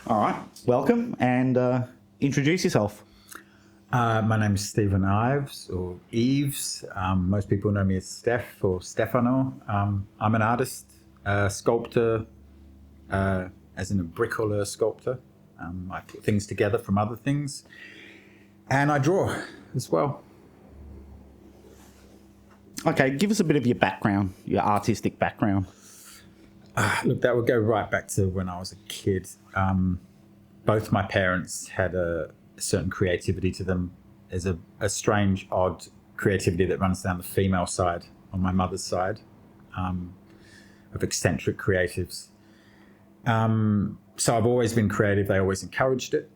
All right, welcome and introduce yourself. My name is Stephen Ives, or Ives. Most people know me as Steph or Stefano. I'm an artist, sculptor, as in a bricolage sculptor. I put things together from other things, and I draw as well. Okay, give us a bit of your background, your artistic background. Look, that would go right back to when I was a kid. Both my parents had a certain creativity to them. There's a strange, odd creativity that runs down the female side on my mother's side, of eccentric creatives. So I've always been creative. They always encouraged it.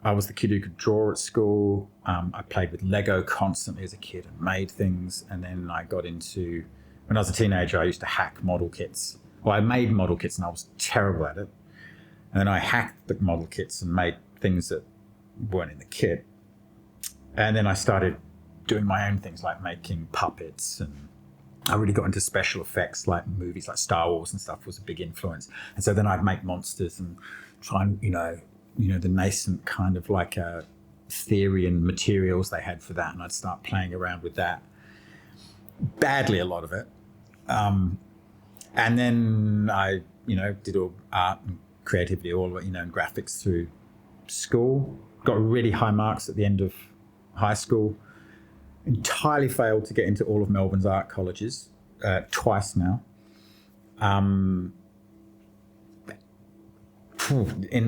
I was the kid who could draw at school. I played with Lego constantly as a kid and made things. And then I got into, when I was a teenager, I used to hack model kits. Well, I made model kits and I was terrible at it. And then I hacked the model kits and made things that weren't in the kit. And then I started doing my own things like making puppets, and I really got into special effects, like movies like Star Wars and stuff was a big influence. And so then I'd make monsters and try and, the nascent kind of like theory and materials they had for that. And I'd start playing around with that. Badly, a lot of it. And then I, did all art and creativity, all, and graphics through school. Got really high marks at the end of high school. Entirely failed to get into all of Melbourne's art colleges, twice now. In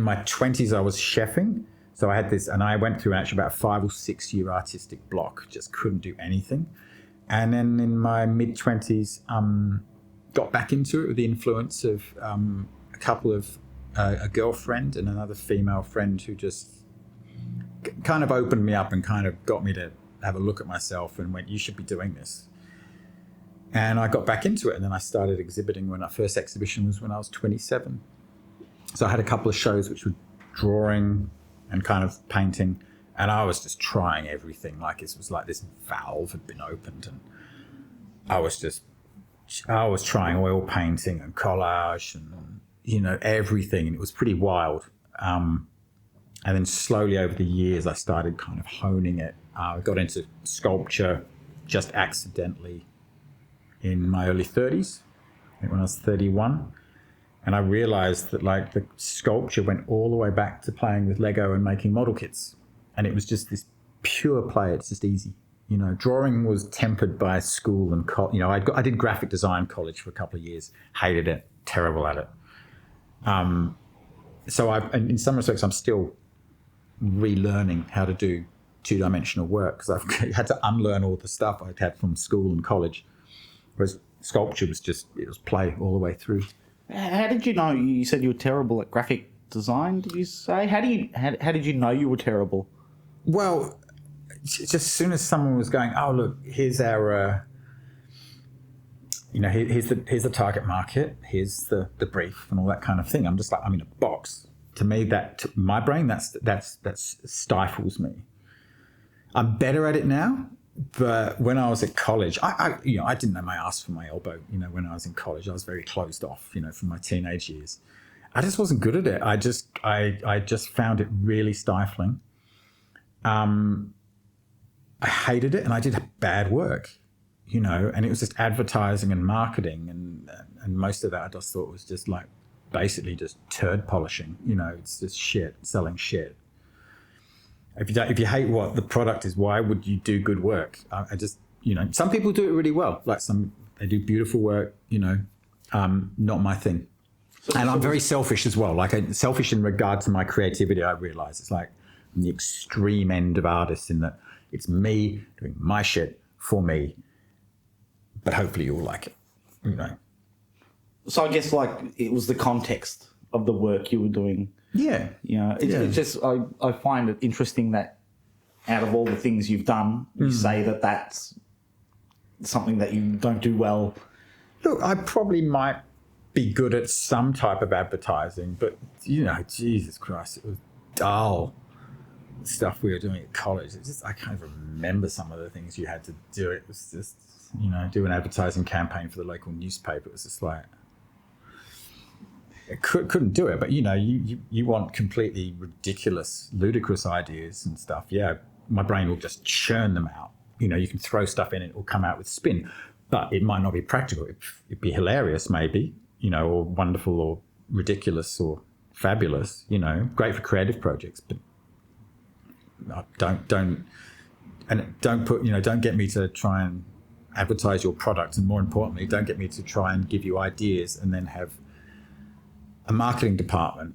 my 20s, I was chefing. So I had this, and I went through actually about a 5 or 6 year artistic block, just couldn't do anything. And then in my mid 20s, got back into it with the influence of a couple of, a girlfriend and another female friend who just kind of opened me up and kind of got me to have a look at myself and went, you should be doing this. And I got back into it, and then I started exhibiting. When our first exhibition was when I was 27. So I had a couple of shows which were drawing and kind of painting, and I was just trying everything. Like it was like this valve had been opened, and I was trying oil painting and collage and, everything. And it was pretty wild. And then slowly over the years, I started kind of honing it. I got into sculpture just accidentally in my early 30s, I think when I was 31. And I realized that like the sculpture went all the way back to playing with Lego and making model kits. And it was just this pure play. It's just easy. Drawing was tempered by school and I did graphic design college for a couple of years, hated it, terrible at it. So in some respects, I'm still relearning how to do two-dimensional work, because I've had to unlearn all the stuff I'd had from school and college. Whereas sculpture was it was play all the way through. How did you know? You said you were terrible at graphic design, did you say? How did you know you were terrible? Well, just as soon as someone was going, oh, look, here's our, here's the target market, here's the brief and all that kind of thing. I'm just like, I'm in a box. To me, my brain, that stifles me. I'm better at it now, but when I was at college, I didn't know my ass from my elbow. When I was in college, I was very closed off. From my teenage years, I just wasn't good at it. I just found it really stifling. I hated it, and I did bad work. And it was just advertising and marketing, and most of that I just thought was just like basically just turd polishing. It's just shit, selling shit. If you hate what the product is, why would you do good work? I just, some people do it really well. Like they do beautiful work, not my thing. And I'm very selfish as well. Like selfish in regard to my creativity, I realize. It's like I'm the extreme end of artists in that it's me doing my shit for me, but hopefully you'll like it, So I guess like it was the context of the work you were doing. Yeah. It's just, I find it interesting that out of all the things you've done, you say that that's something that you don't do well. Look, I probably might be good at some type of advertising, but, Jesus Christ, it was dull stuff we were doing at college. I can't even remember some of the things you had to do. It was just, do an advertising campaign for the local newspaper. It was just like, couldn't do it. But you want completely ridiculous, ludicrous ideas and stuff. Yeah, my brain will just churn them out. You can throw stuff in, it will come out with spin, but it might not be practical. It'd be hilarious, maybe, or wonderful, or ridiculous, or fabulous. Great for creative projects, but don't get me to try and advertise your product, and more importantly, don't get me to try and give you ideas and then have a marketing department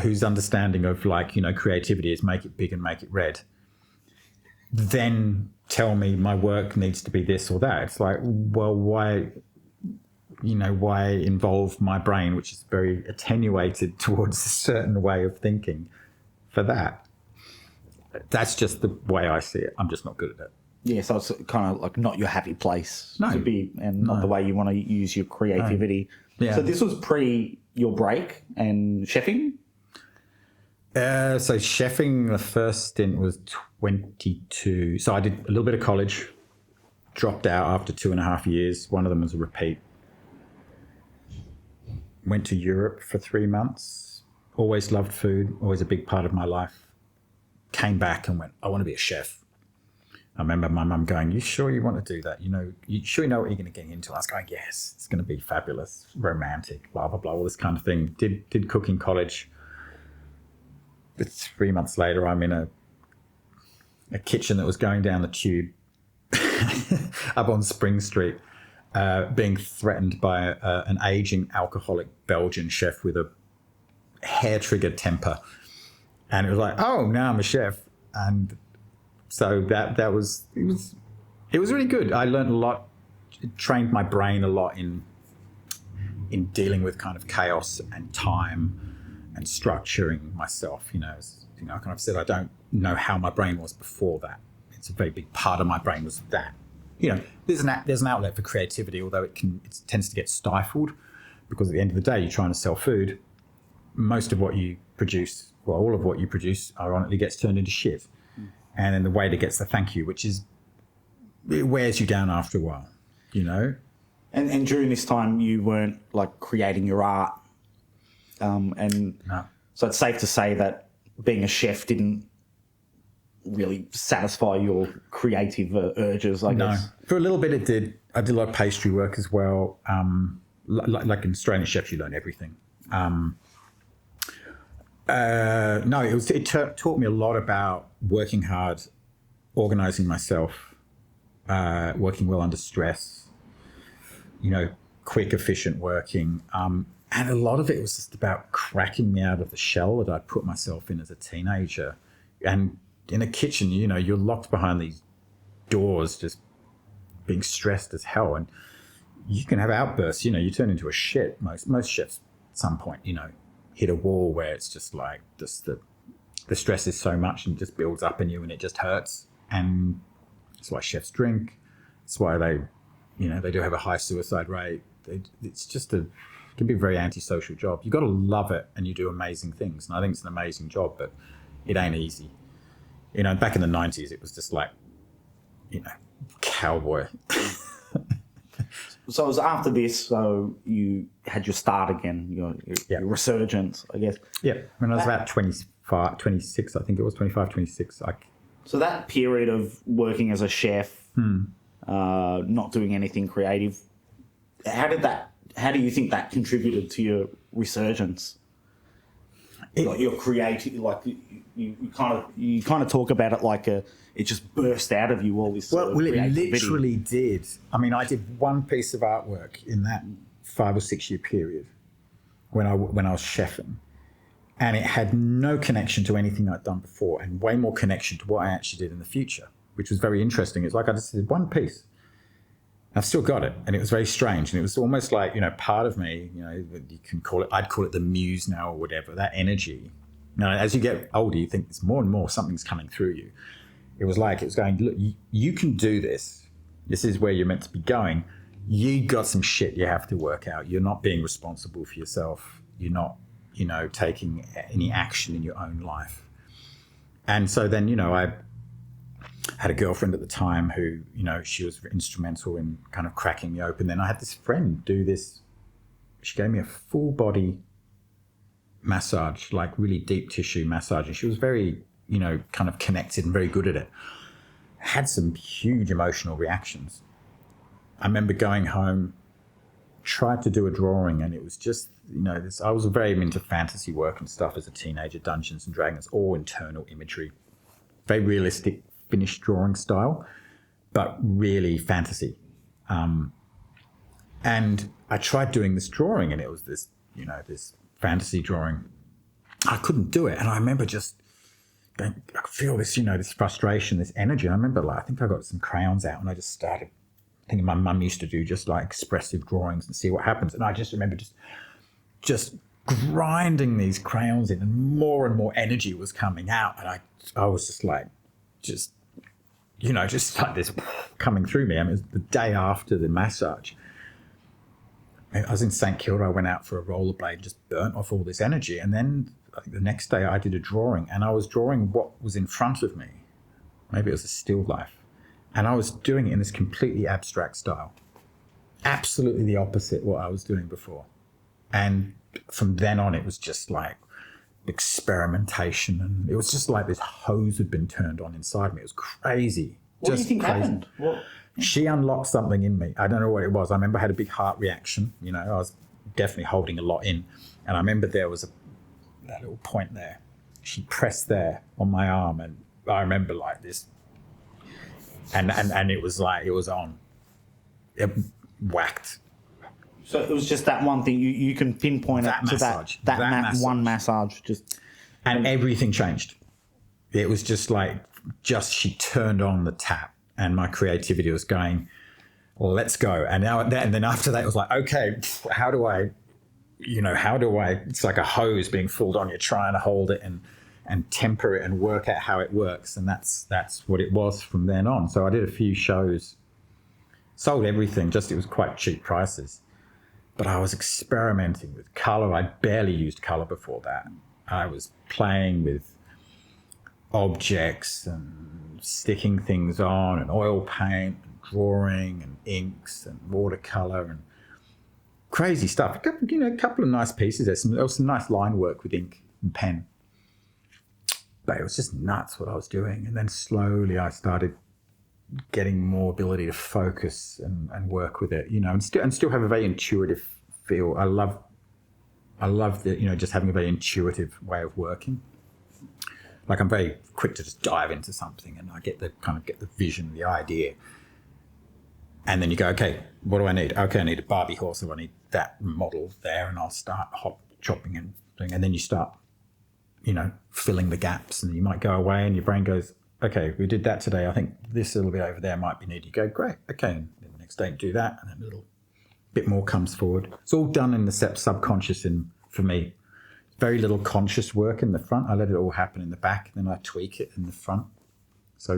whose understanding of creativity is make it big and make it red, then tell me my work needs to be this or that. It's like, well, why involve my brain, which is very attenuated towards a certain way of thinking, for that? That's just the way I see it. I'm just not good at it. Yeah, so it's kind of like not your happy place to be, and not the way you want to use your creativity. No. Yeah. So this was pre your break and chefing? So chefing, the first stint was 22. So I did a little bit of college, dropped out after 2.5 years. One of them was a repeat. Went to Europe for 3 months. Always loved food, always a big part of my life. Came back and went, I want to be a chef. I remember my mum going, you sure you want to do that? You sure you know what you're going to get into? I was going, yes, it's going to be fabulous, romantic, blah, blah, blah, all this kind of thing. Did cooking college. But 3 months later, I'm in a kitchen that was going down the tube up on Spring Street, being threatened by an aging alcoholic Belgian chef with a hair-trigger temper. And it was like, oh, now I'm a chef. And so that was really good. I learned a lot, it trained my brain a lot in dealing with kind of chaos and time and structuring myself. As I kind of said, I don't know how my brain was before that. It's a very big part of my brain was that. There's an outlet for creativity, although it tends to get stifled, because at the end of the day, you're trying to sell food. Most of what you produce, well, all of what you produce, ironically, gets turned into shit. And then the waiter gets the thank you, which it wears you down after a while, And during this time, you weren't like creating your art. No. So it's safe to say that being a chef didn't really satisfy your creative urges, I guess. No, for a little bit it did. I did a lot of pastry work as well. Like in Australian chefs, you learn everything. No, it taught me a lot about working hard, organising myself, working well under stress, quick, efficient working. And a lot of it was just about cracking me out of the shell that I'd put myself in as a teenager. And in a kitchen, you're locked behind these doors, just being stressed as hell. And you can have outbursts, you turn into a shit. Most chefs at some point, hit a wall where it's just like the stress is so much and it just builds up in you and it just hurts. And that's why chefs drink. That's why they do have a high suicide rate. It can be a very antisocial job. You've got to love it and you do amazing things. And I think it's an amazing job, but it ain't easy. Back in the 90s, it was just like, cowboy. So it was after this, so you had your start again, your resurgence, I guess. Yeah, when I was about 25, 26, I think it was 25, 26. So that period of working as a chef, not doing anything creative, how do you think that contributed to your resurgence? Like your creative, like you kind of talk about it like it just burst out of you, all this. Well, it literally did. I mean, I did one piece of artwork in that 5 or 6 year period when I was chefing, and it had no connection to anything I'd done before, and way more connection to what I actually did in the future, which was very interesting. It's like I just did one piece. I've still got it, and it was very strange, and it was almost like part of me, you can call it. I'd call it the muse now or whatever. That energy. As you get older, you think it's more and more something's coming through you. It was like it was going, look, you can do this. This is where you're meant to be going. You got some shit you have to work out. You're not being responsible for yourself. You're not, taking any action in your own life. And so then, I had a girlfriend at the time who, she was instrumental in kind of cracking me open. Then I had this friend do this. She gave me a full body massage, like really deep tissue massage. And she was very, kind of connected and very good at it. Had some huge emotional reactions. I remember going home, tried to do a drawing, and it was just, I was very into fantasy work and stuff as a teenager, Dungeons and Dragons, all internal imagery, very realistic finished drawing style, but really fantasy. And I tried doing this drawing, and it was this, this fantasy drawing. I couldn't do it. And I remember just going, I could feel this, this frustration, this energy. I remember, I think I got some crayons out and I just started thinking my mum used to do just like expressive drawings and see what happens. And I just remember just grinding these crayons in, and more energy was coming out. And I was just like, just like this coming through me. I mean, it was the day after the massage. I was in St Kilda. I went out for a rollerblade, just burnt off all this energy. And then I think the next day I did a drawing, and I was drawing what was in front of me. Maybe it was a still life. And I was doing it in this completely abstract style. Absolutely the opposite what I was doing before. And from then on, it was just like experimentation. And it was just like this hose had been turned on inside me. It was crazy. What do you think happened? She unlocked something in me. I don't know what it was. I remember I had a big heart reaction. I was definitely holding a lot in. And I remember there was that little point there. She pressed there on my arm, and I remember like this. And it was like, it was on. It whacked. So it was just that one thing. You can pinpoint that it to massage. that massage. one massage. And everything changed. It was just like, she turned on the tap, and my creativity was going, well, let's go. And then after that, it was like, okay, how do I, it's like a hose being filled on. You're trying to hold it and temper it and work out how it works. And that's what it was from then on. So I did a few shows, sold everything, it was quite cheap prices. But I was experimenting with color. I barely used color before that. I was playing with objects and sticking things on, and oil paint and drawing and inks and watercolor and crazy stuff. A couple of nice pieces. There was some nice line work with ink and pen. But it was just nuts what I was doing. And then slowly I started getting more ability to focus and work with it, and still have a very intuitive feel. I love the, just having a very intuitive way of working. Like, I'm very quick to just dive into something, and I get the vision, the idea. And then you go, okay, what do I need? Okay, I need a Barbie horse, or I need that model there, and I'll start chopping and doing. And then you start, filling the gaps, and you might go away and your brain goes, okay, we did that today. I think this little bit over there might be needed. You go, great, okay. And then the next day do that, and then a little bit more comes forward. It's all done in the subconscious for me. Very little conscious work in the front. I let it all happen in the back, and then I tweak it in the front. So,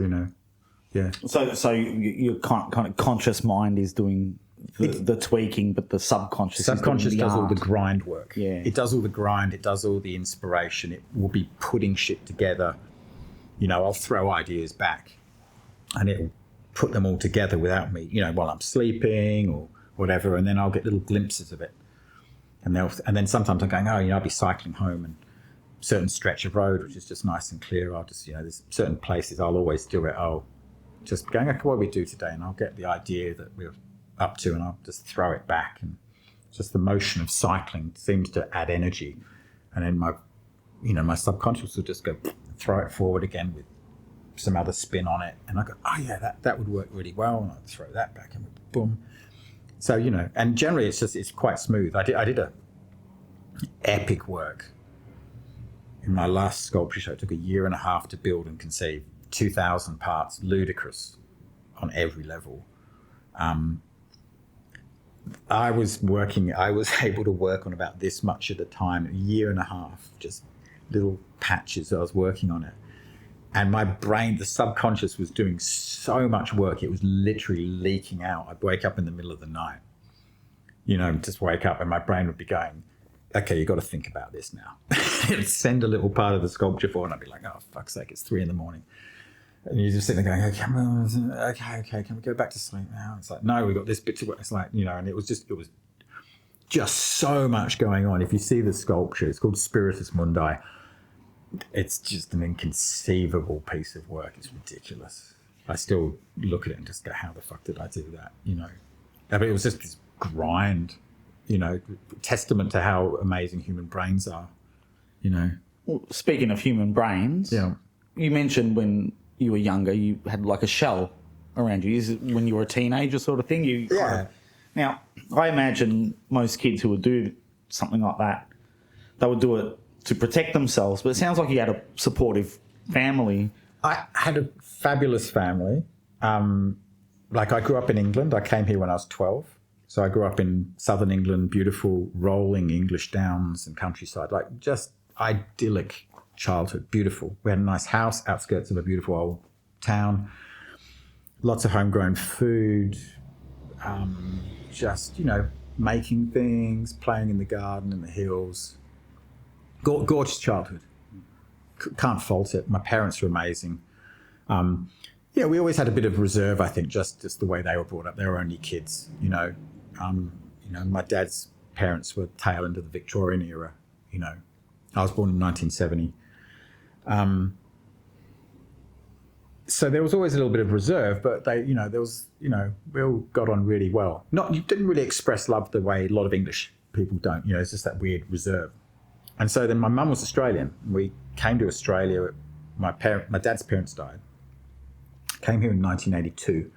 yeah. So your kind of conscious mind is doing the tweaking, but the subconscious does all the grind work. Yeah. It does all the grind. It does all the inspiration. It will be putting shit together. I'll throw ideas back, and it'll put them all together without me, while I'm sleeping or whatever, and then I'll get little glimpses of it. And then sometimes I'm going, I'll be cycling home, and certain stretch of road, which is just nice and clear, I'll just, there's certain places I'll always do it. I'll just going, okay, what do we do today? And I'll get the idea that we're up to, and I'll just throw it back. And just the motion of cycling seems to add energy. And then my subconscious will just go, throw it forward again with some other spin on it. And I go, oh yeah, that would work really well. And I'd throw that back, and boom. So, and generally it's quite smooth. I did a epic work in my last sculpture show. It took 1.5 years to build and conceive, 2,000 parts, ludicrous on every level. I was able to work on about this much at a time, 1.5 years, just little patches. I was working on it. And my brain, the subconscious, was doing so much work. It was literally leaking out. I'd wake up in the middle of the night, just wake up, and my brain would be going, okay, you've got to think about this now. It'd send a little part of the sculpture forward, and I'd be like, oh, fuck's sake, it's 3 a.m. And you're just sitting there going, okay, can we go back to sleep now? It's like, no, we've got this bit to work. It's like, and it was just so much going on. If you see the sculpture, it's called Spiritus Mundi. It's just an inconceivable piece of work. It's ridiculous. I still look at it and just go, how the fuck did I do that? You know, I mean, it was just this grind, you know, testament to how amazing human brains are, you know. Well, speaking of human brains, Yeah. you mentioned when you were younger, you had like a shell around you. Is it when you were a teenager sort of thing? Now, I imagine most kids who would do something like that, they would do it to protect themselves, but it sounds like you had a supportive family. I had a fabulous family. Like I grew up in England. I came here when I was 12. So I grew up in southern England, beautiful rolling English downs and countryside, like just idyllic childhood, beautiful. We had a nice house, outskirts of a beautiful old town, lots of homegrown food, just, you know, making things, playing in the garden, in the hills. Gorgeous childhood. Can't fault it. My parents were amazing. Yeah, we always had a bit of reserve, I think, just the way they were brought up. They were only kids, you know. My dad's parents were tail end of the Victorian era, you know. I was born in 1970. So there was always a little bit of reserve, but we all got on really well. You didn't really express love the way a lot of English people don't, you know, it's just that weird reserve. And so then my mum was Australian. We came to Australia. My dad's parents died. Came here in 1982.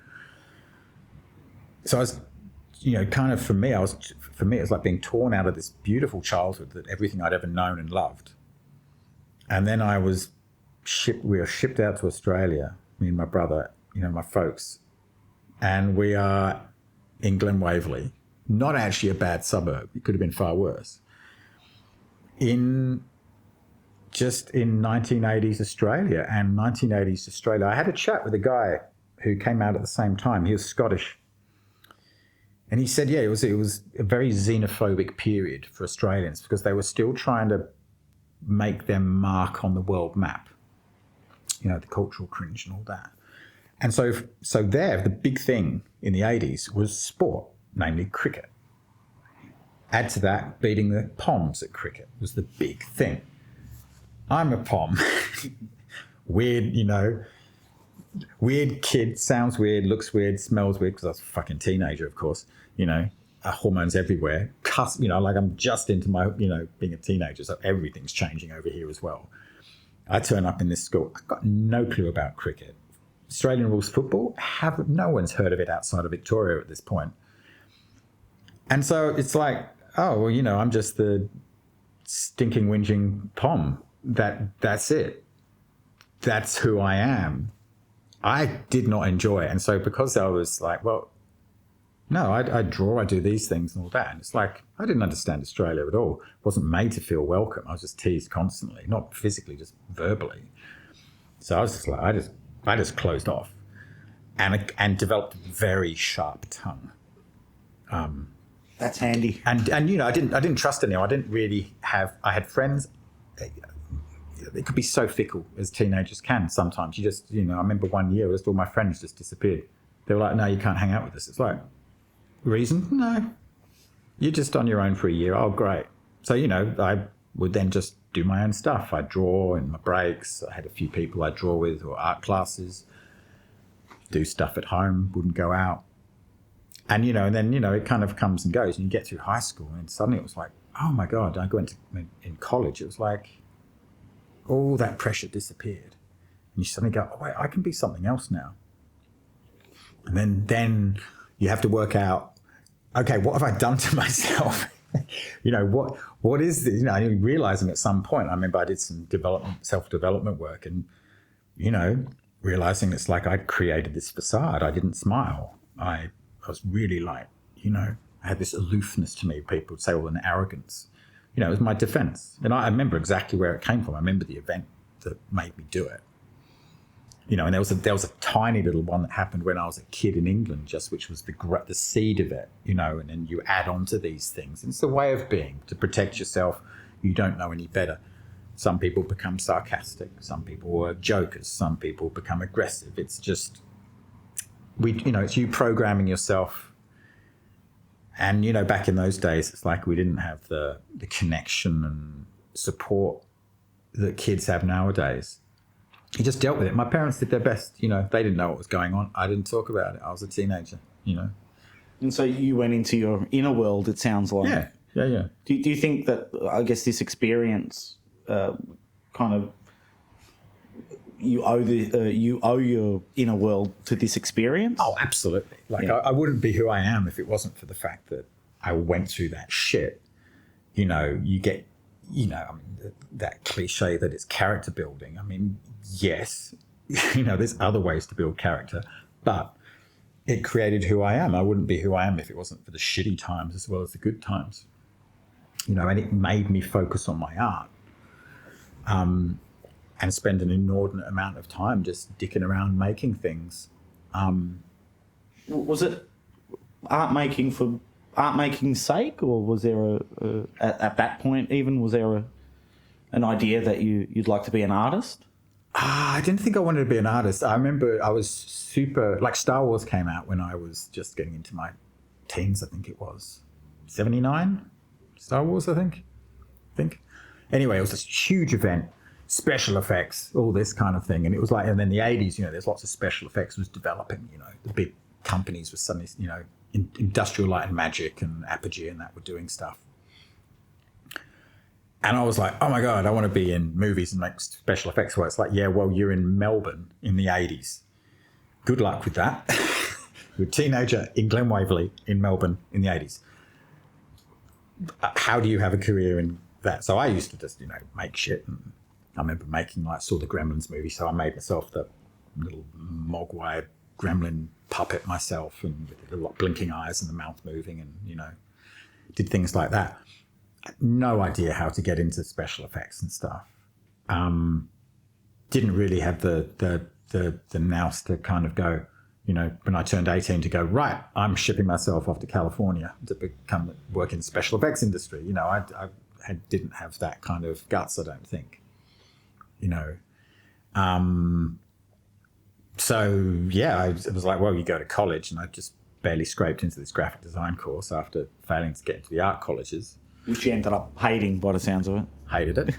So I was, you know, kind of for me, it was like being torn out of this beautiful childhood, that everything I'd ever known and loved. And then we were shipped out to Australia, me and my brother, you know, my folks. And we are in Glen Waverley, not actually a bad suburb. It could have been far worse. In 1980s Australia and 1980s Australia, I had a chat with a guy who came out at the same time. He was Scottish. And he said, yeah, it was a very xenophobic period for Australians because they were still trying to make their mark on the world map, you know, the cultural cringe and all that. And so there, the big thing in the 80s was sport, namely cricket. Add to that, beating the Poms at cricket was the big thing. I'm a Pom. Weird, you know, weird kid, sounds weird, looks weird, smells weird, because I was a fucking teenager, of course, you know, hormones everywhere. You know, like I'm just into my, you know, being a teenager, so everything's changing over here as well. I turn up in this school, I've got no clue about cricket. Australian rules football, no one's heard of it outside of Victoria at this point. And so it's like, oh, well, you know, I'm just the stinking, whinging Pom. That's it. That's who I am. I did not enjoy it. And so because I was like, well, no, I draw, I do these things and all that. And it's like, I didn't understand Australia at all. Wasn't made to feel welcome. I was just teased constantly, not physically, just verbally. So I was just like, I just closed off and developed a very sharp tongue. That's handy. And you know, I didn't trust anyone. I didn't really have. I had friends. They could be so fickle as teenagers can. Sometimes you just, you know. I remember one year, just all my friends just disappeared. They were like, "No, you can't hang out with us." It's like, reason? No, you're just on your own for a year. Oh, great. So you know, I would then just do my own stuff. I'd draw in my breaks. I had a few people I'd draw with, or art classes. Do stuff at home. Wouldn't go out. And, you know, and then, you know, it kind of comes and goes and you get through high school and suddenly it was like, oh my God, I went in college. It was like all that pressure disappeared. And you suddenly go, oh wait, I can be something else now. And then you have to work out, okay, what have I done to myself? You know, what is this? You know, realizing at some point, I remember I did some self-development work and, you know, realizing it's like I'd created this facade. I didn't smile. I was really like, you know, I had this aloofness to me. People would say, well, an arrogance. You know, it was my defense. And I remember exactly where it came from. I remember the event that made me do it. You know, and there was a tiny little one that happened when I was a kid in England, which was the seed of it, you know, and then you add on to these things. And it's the way of being, to protect yourself. You don't know any better. Some people become sarcastic. Some people are jokers. Some people become aggressive. It's just, it's you programming yourself And, you know, back in those days, it's like we didn't have the connection and support that kids have nowadays. You just dealt with it. My parents did their best. You know, they didn't know what was going on. I didn't talk about it. I was a teenager, you know. And so you went into your inner world, it sounds like. Yeah. Do you think that, I guess, this experience kind of, you owe your inner world to this experience? Oh, absolutely. Like, I wouldn't be who I am if it wasn't for the fact that I went through that shit. You know, you get, you know, I mean, that cliche that it's character building. I mean, yes, you know, there's other ways to build character, but it created who I am. I wouldn't be who I am if it wasn't for the shitty times as well as the good times. You know, and it made me focus on my art. And spend an inordinate amount of time just dicking around making things. Was it art making for art making's sake, or was there at that point even, was there an idea that you'd like to be an artist? I didn't think I wanted to be an artist. I remember I was super, like, Star Wars came out when I was just getting into my teens, I think it was. 79? Star Wars, I think. Anyway, it was this huge event. Special effects, all this kind of thing. And it was like, and then the 80s, you know, there's lots of special effects was developing, you know, the big companies were suddenly, you know, Industrial Light and Magic and Apogee and that were doing stuff. And I was like, oh my God, I want to be in movies and make special effects work. It's like, yeah, well, you're in Melbourne in the 80s. Good luck with that. You're a teenager in Glen Waverley in Melbourne in the 80s. How do you have a career in that? So I used to just, you know, make shit. And I remember making, like, saw the Gremlins movie, so I made myself the little mogwai gremlin puppet myself, and with the blinking eyes and the mouth moving, and, you know, did things like that. No idea how to get into special effects and stuff. Didn't really have the nous to kind of go, you know, when I turned 18 to go, right, I'm shipping myself off to California to work in the special effects industry. You know, I didn't have that kind of guts, I don't think. You know, so yeah, it was like, well, you go to college, and I just barely scraped into this graphic design course after failing to get into the art colleges. Which you ended up hating by the sounds of it. Hated it.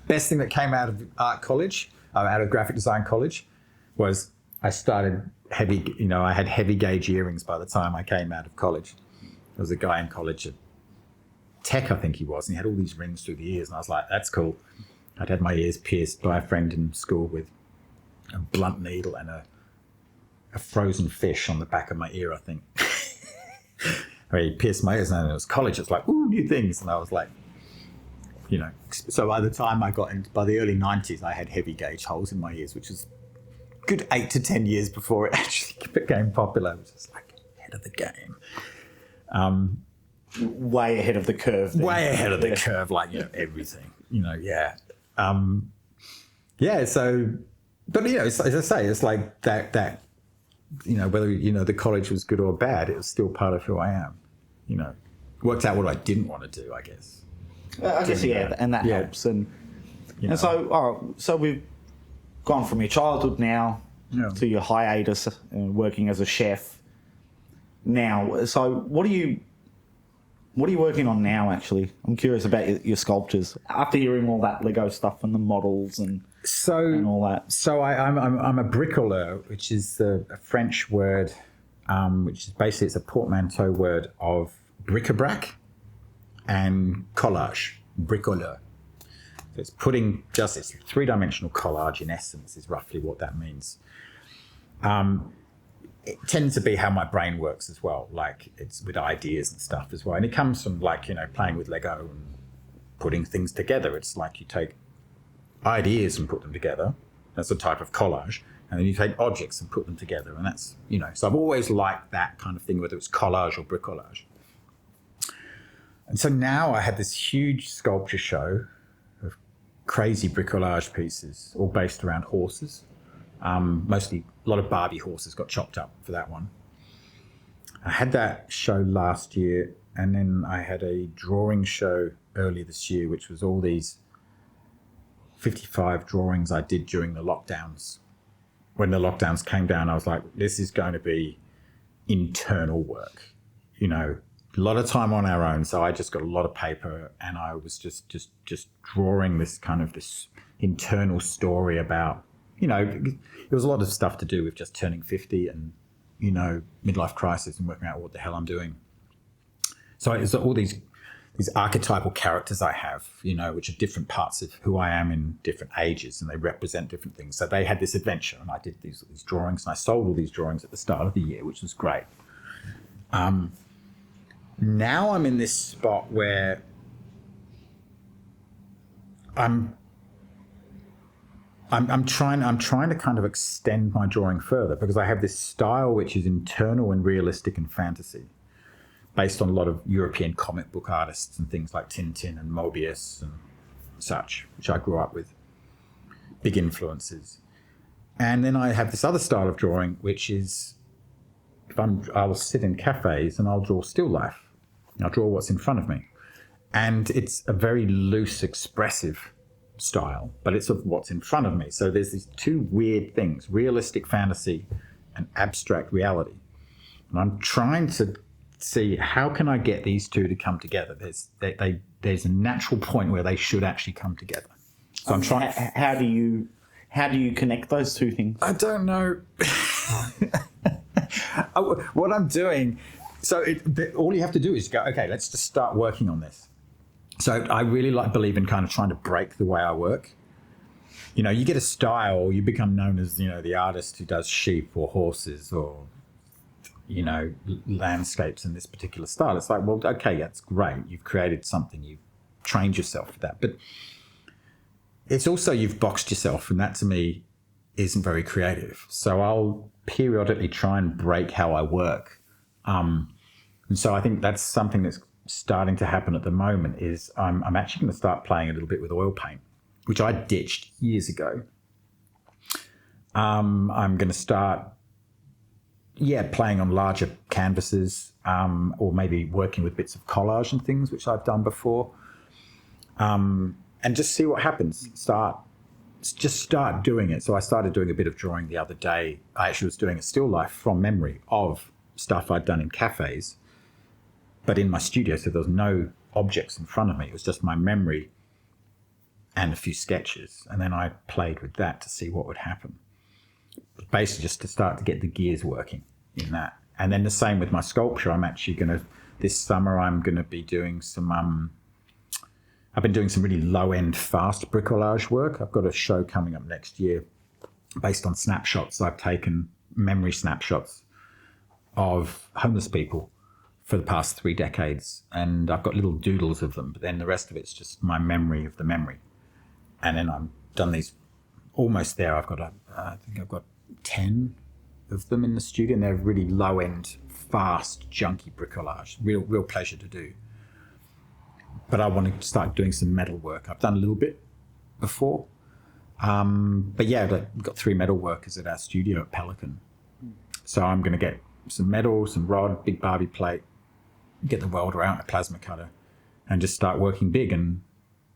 Best thing that came out of art college, out of graphic design college, was I started heavy, you know, I had heavy gauge earrings by the time I came out of college. There was a guy in college at Tech, I think he was, and he had all these rings through the ears, and I was like, that's cool. I'd had my ears pierced by a friend in school with a blunt needle and a frozen fish on the back of my ear, I think. I mean, he pierced my ears, and it was college. It's like, ooh, new things. And I was like, you know, so by the time I got into, by the early 90s, I had heavy gauge holes in my ears, which was a good 8 to 10 years before it actually became popular. It was just like ahead of the game. Way ahead of the curve. Then. Way ahead of the curve, like, you know, everything, you know, yeah. Yeah, so, but, you know, as I say, it's like that, you know, whether, you know, the college was good or bad, it was still part of who I am, you know. Worked out what I didn't want to do, I guess. I guess, yeah, and that helps. And you know. And so we've gone from your childhood now to your hiatus, working as a chef now. So what are you working on now, actually? I'm curious about your sculptures. After hearing all that Lego stuff and the models and all that. So I'm a bricoleur, which is a French word, which is basically, it's a portmanteau word of bric-a-brac and collage, bricoleur. So it's it's three-dimensional collage in essence is roughly what that means. It tends to be how my brain works as well, like it's with ideas and stuff as well. And it comes from, like, you know, playing with Lego and putting things together. It's like you take ideas and put them together. That's a type of collage. And then you take objects and put them together. And that's, you know, so I've always liked that kind of thing, whether it's collage or bricolage. And so now I had this huge sculpture show of crazy bricolage pieces, all based around horses. Mostly a lot of Barbie horses got chopped up for that one. I had that show last year, and then I had a drawing show earlier this year, which was all these 55 drawings I did during the lockdowns. When the lockdowns came down, I was like, this is going to be internal work, you know, a lot of time on our own. So I just got a lot of paper and I was just drawing this kind of this internal story about, you know, there was a lot of stuff to do with just turning 50 and, you know, midlife crisis and working out what the hell I'm doing. So it's all these archetypal characters I have, you know, which are different parts of who I am in different ages, and they represent different things. So they had this adventure, and I did these drawings, and I sold all these drawings at the start of the year, which was great. Now I'm in this spot where I'm trying to kind of extend my drawing further, because I have this style which is internal and realistic and fantasy, based on a lot of European comic book artists and things like Tintin and Mobius and such, which I grew up with. Big influences. And then I have this other style of drawing, which is, I'll sit in cafes and I'll draw still life. I'll draw what's in front of me. And it's a very loose, expressive style, but it's of what's in front of me. So there's these two weird things, realistic fantasy and abstract reality. And I'm trying to see, how can I get these two to come together? There's a natural point where they should actually come together. So I'm trying. How do you connect those two things? I don't know. What I'm doing. So all you have to do is go, okay, let's just start working on this. So I really believe in kind of trying to break the way I work. You know, you get a style, you become known as, you know, the artist who does sheep or horses or, you know, landscapes in this particular style. It's like, well, okay, that's great. You've created something. You've trained yourself for that. But it's also, you've boxed yourself, and that to me isn't very creative. So I'll periodically try and break how I work. And so I think that's something that's starting to happen at the moment, is I'm actually going to start playing a little bit with oil paint, which I ditched years ago. I'm going to start playing on larger canvases, or maybe working with bits of collage and things, which I've done before, and just see what happens. Just start doing it. So I started doing a bit of drawing the other day. I actually was doing a still life from memory of stuff I'd done in cafes, but in my studio, so there was no objects in front of me. It was just my memory and a few sketches, and then I played with that to see what would happen. Basically just to start to get the gears working in that. And then the same with my sculpture. I'm actually this summer I'm going to be doing some, I've been doing some really low-end fast bricolage work. I've got a show coming up next year based on snapshots. I've taken memory snapshots of homeless people for the past 3 decades, and I've got little doodles of them, but then the rest of it's just my memory of the memory. And then I've done these almost there. I think I've got 10 of them in the studio, and they're really low-end, fast, junky bricolage. Real pleasure to do. But I want to start doing some metal work. I've done a little bit before. But yeah, we've got 3 metal workers at our studio at Pelican. So I'm going to get some metal, some rod, big Barbie plate, get the welder out, a plasma cutter, and just start working big and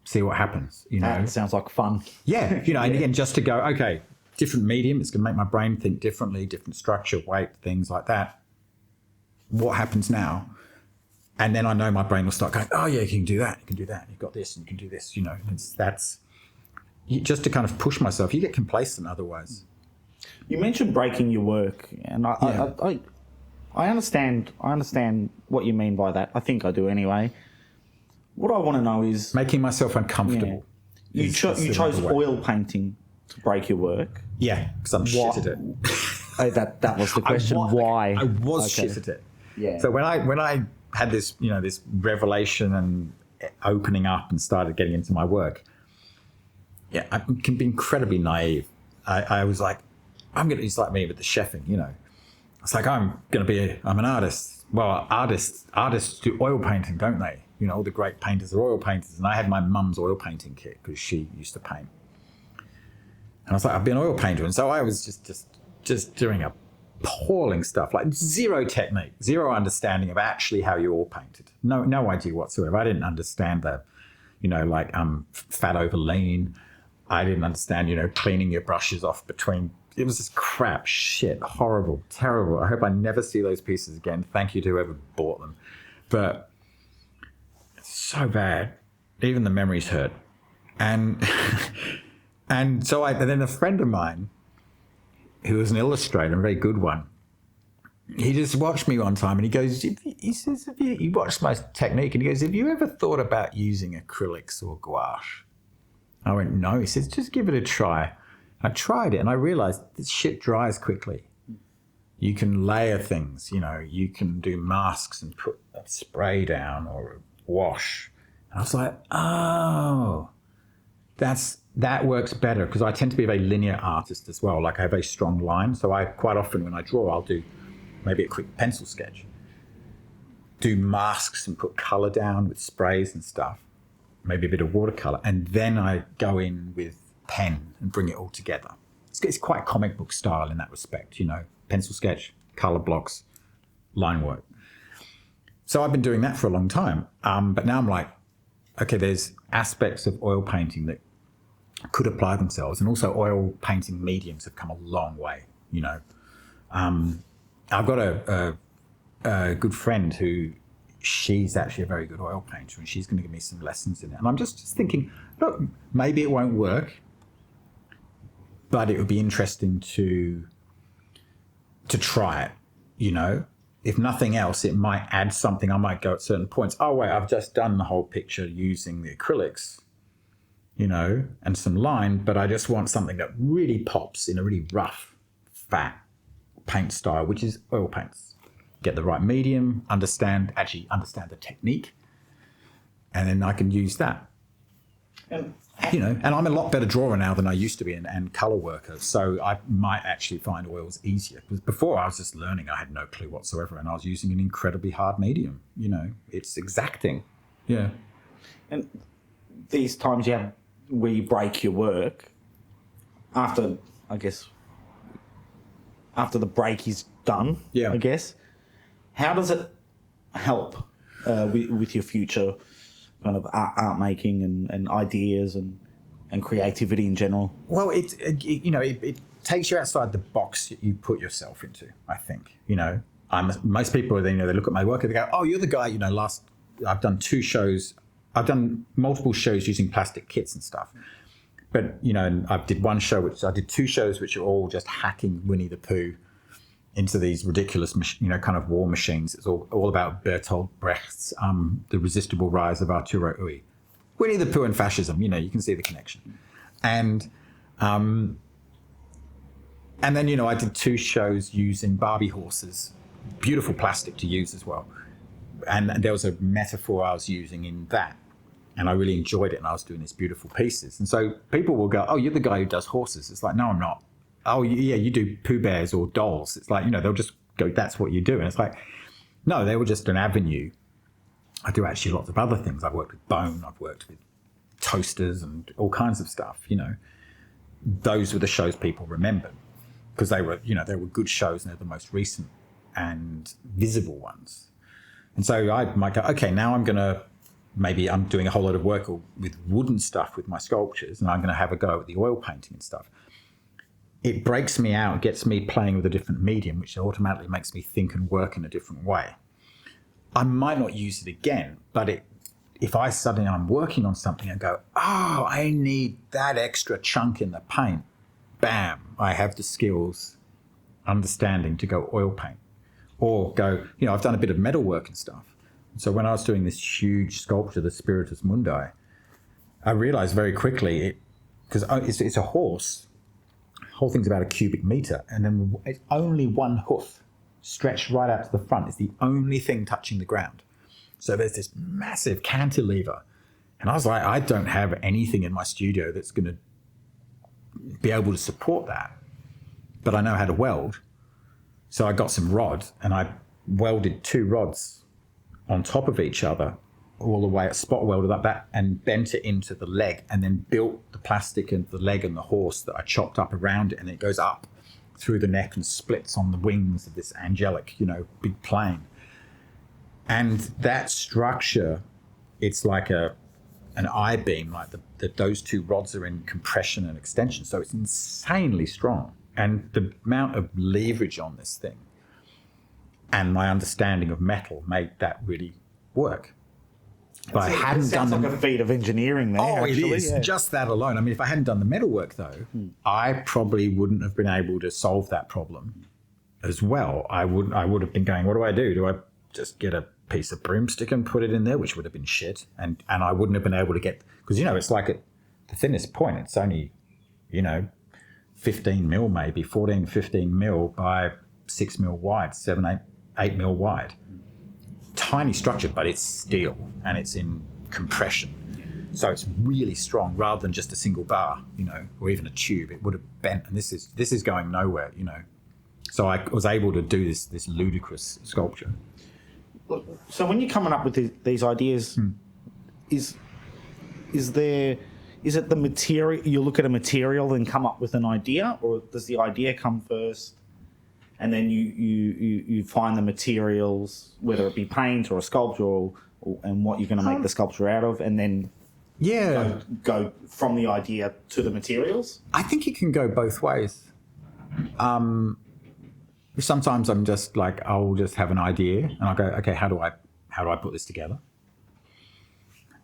see what happens. You know, that sounds like fun. Yeah, you know, and again, just to go, okay, different medium, it's going to make my brain think differently, different structure, weight, things like that. What happens now? And then I know my brain will start going, oh yeah, you can do that, you can do that, you've got this, and you can do this. You know, that's just to kind of push myself. You get complacent otherwise. You mentioned breaking your work, and I understand what you mean by that. I think I do anyway. What I want to know is making myself uncomfortable. Yeah. You chose oil painting to break your work. Yeah, because I'm shit at it. That was the question. Why? I was shit at it. Yeah. So when I had this, you know, this revelation and opening up and started getting into my work, yeah, I can be incredibly naive. I was like, it's like me with the chefing, you know. It's like, I'm an artist. Well, artists do oil painting, don't they? You know, all the great painters are oil painters. And I had my mum's oil painting kit because she used to paint. And I was like, I've been an oil painter. And so I was just doing appalling stuff, like zero technique, zero understanding of actually how you oil painted. No idea whatsoever. I didn't understand the, you know, like fat over lean. I didn't understand, you know, cleaning your brushes off between it was just crap, shit, horrible, terrible. I hope I never see those pieces again. Thank you to whoever bought them. But it's so bad. Even the memories hurt. And and then a friend of mine, who was an illustrator, a very good one, he just watched me one time and he goes, he says, he watched my technique and he goes, have you ever thought about using acrylics or gouache? I went, no. He says, just give it a try. I tried it and I realized this shit dries quickly. You can layer things, you can do masks and put a spray down or a wash. And I was like, oh, that works better, because I tend to be a very linear artist as well. Like I have a very strong line. So I quite often when I draw, I'll do maybe a quick pencil sketch, do masks and put color down with sprays and stuff, maybe a bit of watercolor. And then I go in with pen and bring it all together. It's quite comic book style in that respect, pencil sketch, color blocks, line work. So I've been doing that for a long time. But now I'm like, okay, there's aspects of oil painting that could apply themselves. And also oil painting mediums have come a long way, I've got a good friend who, she's actually a very good oil painter, and she's going to give me some lessons in it. And I'm just thinking, look, maybe it won't work, but it would be interesting to try it, If nothing else, it might add something. I might go at certain points, oh, wait, I've just done the whole picture using the acrylics, and some line, but I just want something that really pops in a really rough, fat paint style, which is oil paints. Get the right medium, understand the technique, and then I can use that. And I'm a lot better drawer now than I used to be, and color worker. So I might actually find oils easier. Because before I was just learning, I had no clue whatsoever, and I was using an incredibly hard medium. It's exacting. Yeah. And these times where you break your work, after the break is done, I guess, how does it help with your future kind of art making and ideas and creativity in general? Well, it takes you outside the box that you put yourself into, I think. Most people, they look at my work and they go, oh, you're the guy, I've done 2 shows. I've done multiple shows using plastic kits and stuff. But, I did 2 shows which are all just hacking Winnie the Pooh into these ridiculous, kind of war machines. It's all about Bertolt Brecht's The Resistible Rise of Arturo Ui. Winnie the Pooh and fascism, you can see the connection. And then, I did 2 shows using Barbie horses, beautiful plastic to use as well. And there was a metaphor I was using in that. And I really enjoyed it, and I was doing these beautiful pieces. And so people will go, oh, you're the guy who does horses. It's like, no, I'm not. Oh, yeah, you do Pooh Bears or dolls. It's like, they'll just go, that's what you do. And it's like, no, they were just an avenue. I do actually lots of other things. I've worked with bone. I've worked with toasters and all kinds of stuff, Those were the shows people remembered because they were good shows, and they're the most recent and visible ones. And so I might go, okay, now maybe I'm doing a whole lot of work with wooden stuff with my sculptures, and I'm going to have a go at the oil painting and stuff. It breaks me out, gets me playing with a different medium, which automatically makes me think and work in a different way. I might not use it again, but if I'm working on something and go, oh, I need that extra chunk in the paint, bam, I have the skills, understanding to go oil paint. Or go, I've done a bit of metal work and stuff. So when I was doing this huge sculpture, the Spiritus Mundi, I realized very quickly, because it's a horse, the whole thing's about a cubic meter, and then it's only one hoof stretched right out to the front. It's the only thing touching the ground. So there's this massive cantilever. And I was like, I don't have anything in my studio that's going to be able to support that. But I know how to weld. So I got some rod, and I welded 2 rods on top of each other all the way, spot welded up that and bent it into the leg, and then built the plastic and the leg and the horse that I chopped up around it, and it goes up through the neck and splits on the wings of this angelic, big plane. And that structure, it's like an I-beam, like those 2 rods are in compression and extension, so it's insanely strong. And the amount of leverage on this thing and my understanding of metal made that really work. But I hadn't done like a feat of engineering there. Oh, actually. it is. Yeah. Just that alone. I mean, if I hadn't done the metalwork, though, I probably wouldn't have been able to solve that problem as well. I would have been going, what do I do? Do I just get a piece of broomstick and put it in there, which would have been shit. And I wouldn't have been able to get, because, it's like at the thinnest point, it's only, 15 mil maybe, 14, 15 mil by 6 mil wide, 7, 8 mil wide. Tiny structure, but it's steel and it's in compression. So it's really strong rather than just a single bar, or even a tube. It would have bent, and this is going nowhere, So I was able to do this ludicrous sculpture. Look, so when you're coming up with these ideas, is it the material? You look at a material and come up with an idea, or does the idea come first, and then you find the materials, whether it be paint or a sculpture, and what you're going to make the sculpture out of, and then go from the idea to the materials? I think it can go both ways. Sometimes I'm just like, I'll just have an idea and I'll go, okay, how do I put this together?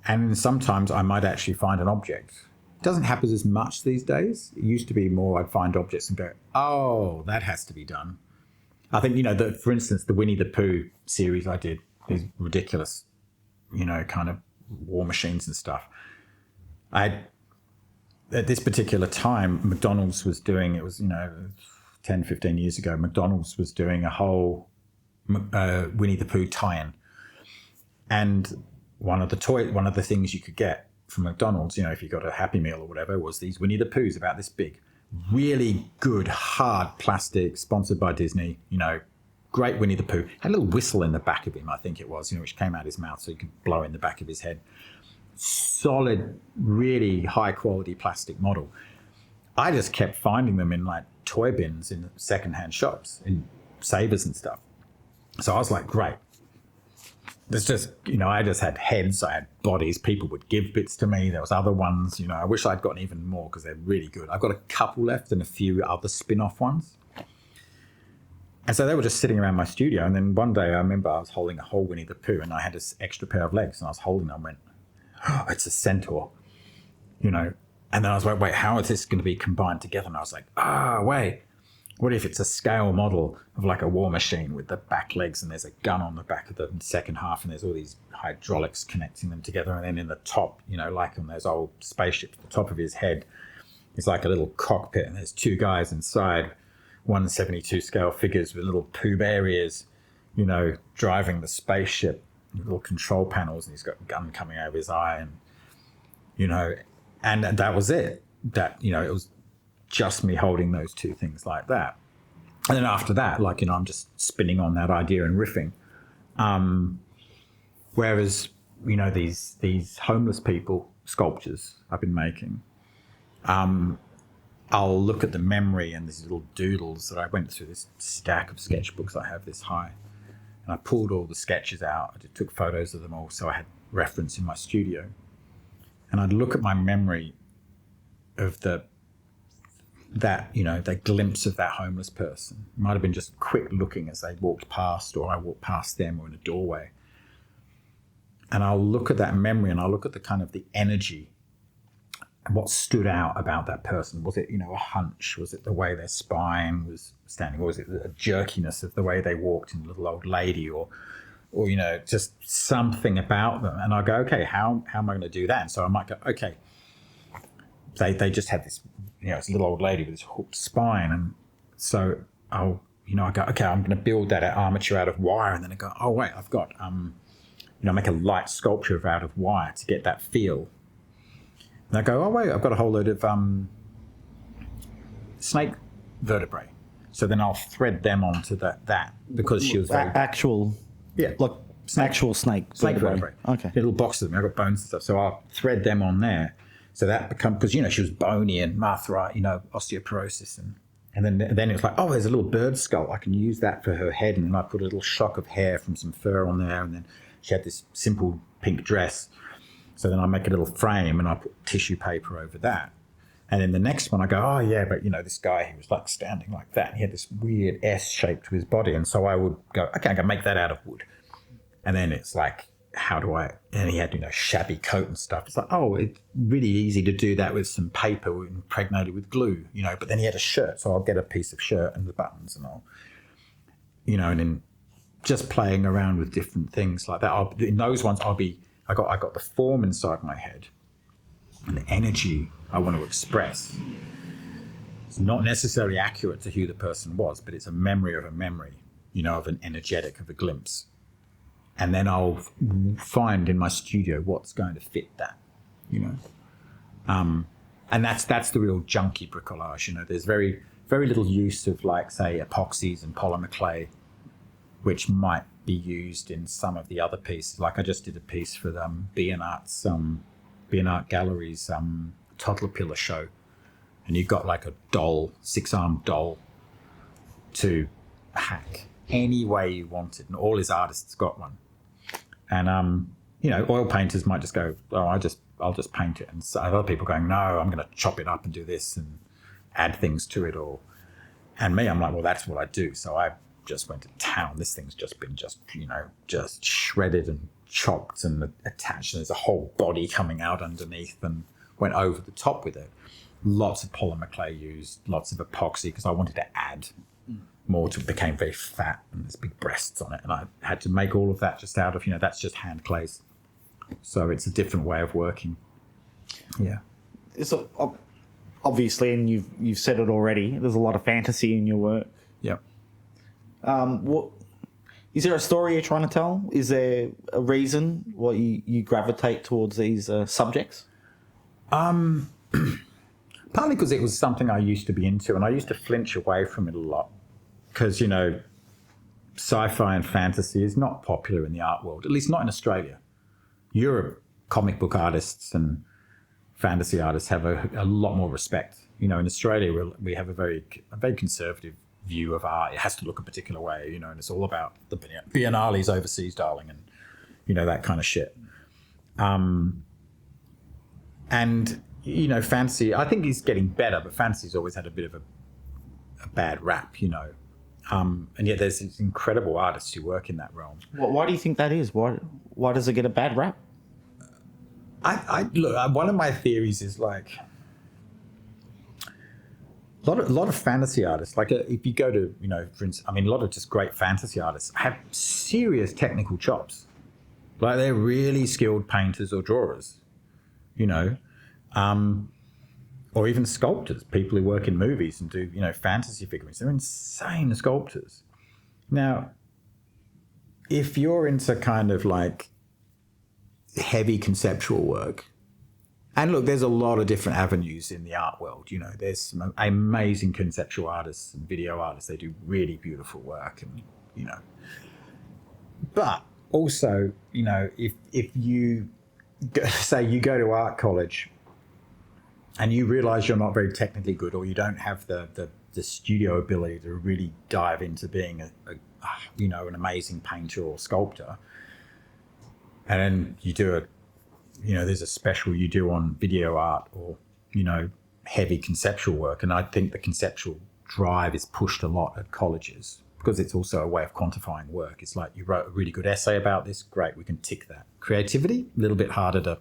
And sometimes I might actually find an object. It doesn't happen as much these days. It used to be more I'd find objects and go, oh, that has to be done. I think, for instance, the Winnie the Pooh series I did, these ridiculous, kind of war machines and stuff. At this particular time, McDonald's was doing, it was, 10, 15 years ago, McDonald's was doing a whole Winnie the Pooh tie-in. And one of the things you could get from McDonald's, if you got a Happy Meal or whatever, was these Winnie the Poohs about this big, really good, hard plastic, sponsored by Disney, great Winnie the Pooh. Had a little whistle in the back of him, I think it was, which came out his mouth so you could blow in the back of his head. Solid, really high quality plastic model. I just kept finding them in like toy bins in secondhand shops, in Savers and stuff. So I was like, great. There's just, I just had heads, I had bodies, people would give bits to me. There was other ones, I wish I'd gotten even more because they're really good. I've got a couple left and a few other spin-off ones. And so they were just sitting around my studio. And then one day I remember I was holding a whole Winnie the Pooh and I had this extra pair of legs and I was holding them and went, oh, it's a centaur, And then I was like, wait, how is this going to be combined together? And I was like, wait, what if it's a scale model of like a war machine with the back legs and there's a gun on the back of the second half and there's all these hydraulics connecting them together. And then in the top, like on those old spaceships, the top of his head is like a little cockpit and there's two guys inside, 1/72 scale figures with little Pooh Bear ears, driving the spaceship, little control panels, and he's got a gun coming out of his eye and, and that was it. That, it was just me holding those two things like that. And then after that, like, I'm just spinning on that idea and riffing. Whereas, these homeless people sculptures I've been making, I'll look at the memory and these little doodles that I went through, this stack of sketchbooks I have this high. And I pulled all the sketches out. I took photos of them all so I had reference in my studio. And I'd look at my memory of that glimpse of that homeless person. It might have been just quick looking as they walked past or I walked past them or in a doorway. And I'll look at that memory and I'll look at the kind of the energy and what stood out about that person. Was it, a hunch? Was it the way their spine was standing? Or was it a jerkiness of the way they walked in Little Old Lady or just something about them? And I'll go, okay, how am I going to do that? And so I might go, okay, they just had this, it's a little old lady with this hooked spine. And so I go, okay, I'm going to build that armature out of wire. And then I go, oh, wait, I've got, make a light sculpture out of wire to get that feel. And I go, oh, wait, I've got a whole load of snake vertebrae. So then I'll thread them onto that because she was very... Actual... Yeah, like actual snake vertebrae. Okay. Little boxes of them. I've got bones and stuff. So I'll thread them on there. So that becomes, because, she was bony and arthritis, osteoporosis. And then it was like, oh, there's a little bird skull. I can use that for her head. And then I put a little shock of hair from some fur on there. And then she had this simple pink dress. So then I make a little frame and I put tissue paper over that. And then the next one I go, oh yeah, but this guy, he was like standing like that. He had this weird S shape to his body. And so I would go, okay, I can make that out of wood. And then it's like, and he had, shabby coat and stuff. It's like, oh, it's really easy to do that with some paper impregnated with glue, but then he had a shirt. So I'll get a piece of shirt and the buttons and and then just playing around with different things like that. In those ones, I got the form inside my head and the energy I want to express. It's not necessarily accurate to who the person was, but it's a memory of a memory, of an energetic, of a glimpse. And then I'll find in my studio what's going to fit that, And that's the real junky bricolage. There's very, very little use of, like, say, epoxies and polymer clay, which might be used in some of the other pieces. Like I just did a piece for the B&Art Gallery's toddler pillar show, and you've got like a doll, 6-armed doll, to hack any way you want it, and all his artists got one. And oil painters might just go, oh, I'll just paint it, and so other people going, no, I'm going to chop it up and do this and add things to it, and me, I'm like, well, that's what I do. So I just went to town. This thing's just been just shredded and chopped and attached, and there's a whole body coming out underneath, and went over the top with it. Lots of polymer clay used, lots of epoxy, because I wanted to add more to it. Became very fat and there's big breasts on it, and I had to make all of that just out of that's just hand clays, so it's a different way of working. So obviously, and you've said it already, there's a lot of fantasy in your work. What is there a story you're trying to tell? Is there a reason why you gravitate towards these subjects? Partly because it was something I used to be into, and I used to flinch away from it a lot. Because, sci-fi and fantasy is not popular in the art world, at least not in Australia. Europe, comic book artists and fantasy artists have a lot more respect. In Australia, we have a very conservative view of art. It has to look a particular way, and it's all about the biennales overseas, darling, and, that kind of shit. And, fantasy, I think is getting better, but fantasy's always had a bit of a bad rap, and yet there's these incredible artists who work in that realm. Why do you think that is? Why does it get a bad rap? Look, one of my theories is like a lot of fantasy artists, like if you go to, for instance, a lot of just great fantasy artists have serious technical chops. Like they're really skilled painters or drawers, or even sculptors, people who work in movies and do, fantasy figurines. They're insane sculptors. Now, if you're into kind of like heavy conceptual work, and look, there's a lot of different avenues in the art world. There's some amazing conceptual artists and video artists. They do really beautiful work, and But also, if you say you go to art college and you realise you're not very technically good, or you don't have the studio ability to really dive into being an amazing painter or sculptor, and then you do there's a special you do on video art or, heavy conceptual work. And I think the conceptual drive is pushed a lot at colleges because it's also a way of quantifying work. It's like, you wrote a really good essay about this, great, we can tick that. Creativity, a little bit harder to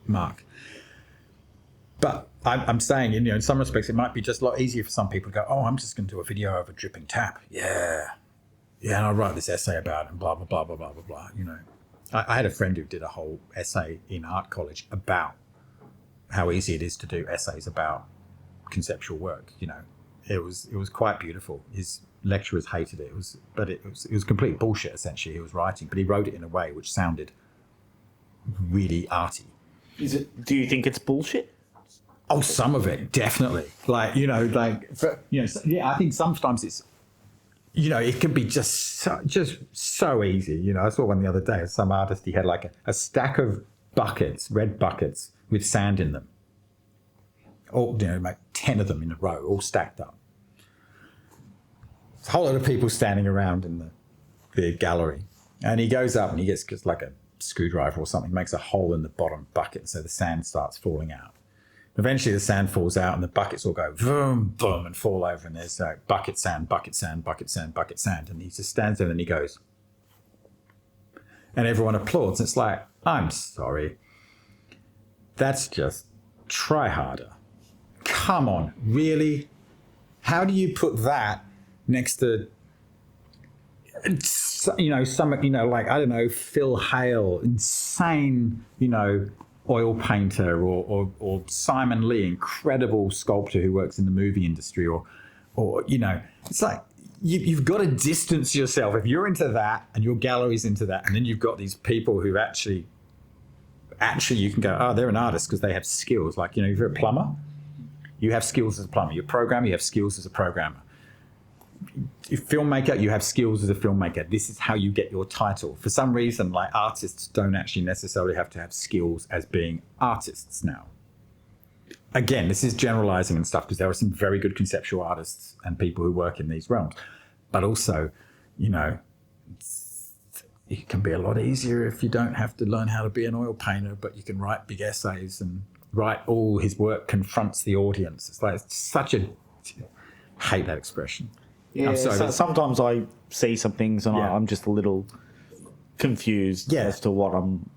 mark. But I'm saying, in some respects, it might be just a lot easier for some people to go, oh, I'm just going to do a video of a dripping tap. Yeah, and I'll write this essay about it and blah, blah, blah, blah, blah, blah, blah, I had a friend who did a whole essay in art college about how easy it is to do essays about conceptual work. It was quite beautiful. His lecturers hated it. It was complete bullshit essentially. He was writing, but he wrote it in a way which sounded really arty. Do you think it's bullshit? Oh, some of it definitely. I think sometimes it's. It can be just so easy. I saw one the other day. Some artist, he had like a stack of buckets, red buckets with sand in them. All, like 10 of them in a row, all stacked up. There's a whole lot of people standing around in the gallery. And he goes up and he gets like a screwdriver or something, makes a hole in the bottom bucket so the sand starts falling out. Eventually the sand falls out and the buckets all go boom, boom, and fall over, and there's bucket sand, bucket sand, bucket sand, bucket sand. And he just stands there and he goes, and everyone applauds. It's like, I'm sorry. That's just try harder. Come on, really? How do you put that next to, like, I don't know, Phil Hale, insane, oil painter, or Simon Lee, incredible sculptor who works in the movie industry, or it's like you've got to distance yourself. If you're into that and your gallery's into that, and then you've got these people who actually you can go, oh, they're an artist because they have skills. Like, if you're a plumber, you have skills as a plumber. You're a programmer, you have skills as a programmer. If filmmaker, you have skills as a filmmaker. This is how you get your title. For some reason, like, artists don't actually necessarily have to have skills as being artists now. Again, this is generalizing and stuff, because there are some very good conceptual artists and people who work in these realms. But also, it can be a lot easier if you don't have to learn how to be an oil painter, but you can write big essays and write all his work confronts the audience. It's like, it's such a, I hate that expression. Yeah, sometimes I see some things and I'm just a little confused as to what I'm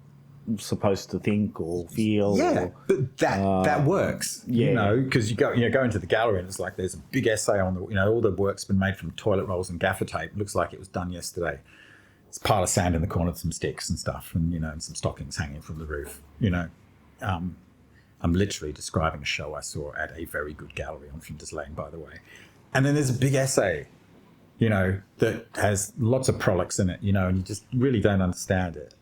supposed to think or feel. Yeah, but that works. Yeah, because you go into the gallery and it's like there's a big essay on the all the work's been made from toilet rolls and gaffer tape. It looks like it was done yesterday. It's a pile of sand in the corner with some sticks and stuff, and and some stockings hanging from the roof. I'm literally describing a show I saw at a very good gallery on Flinders Lane, by the way. And then there's a big essay, that has lots of prolix in it, and you just really don't understand it.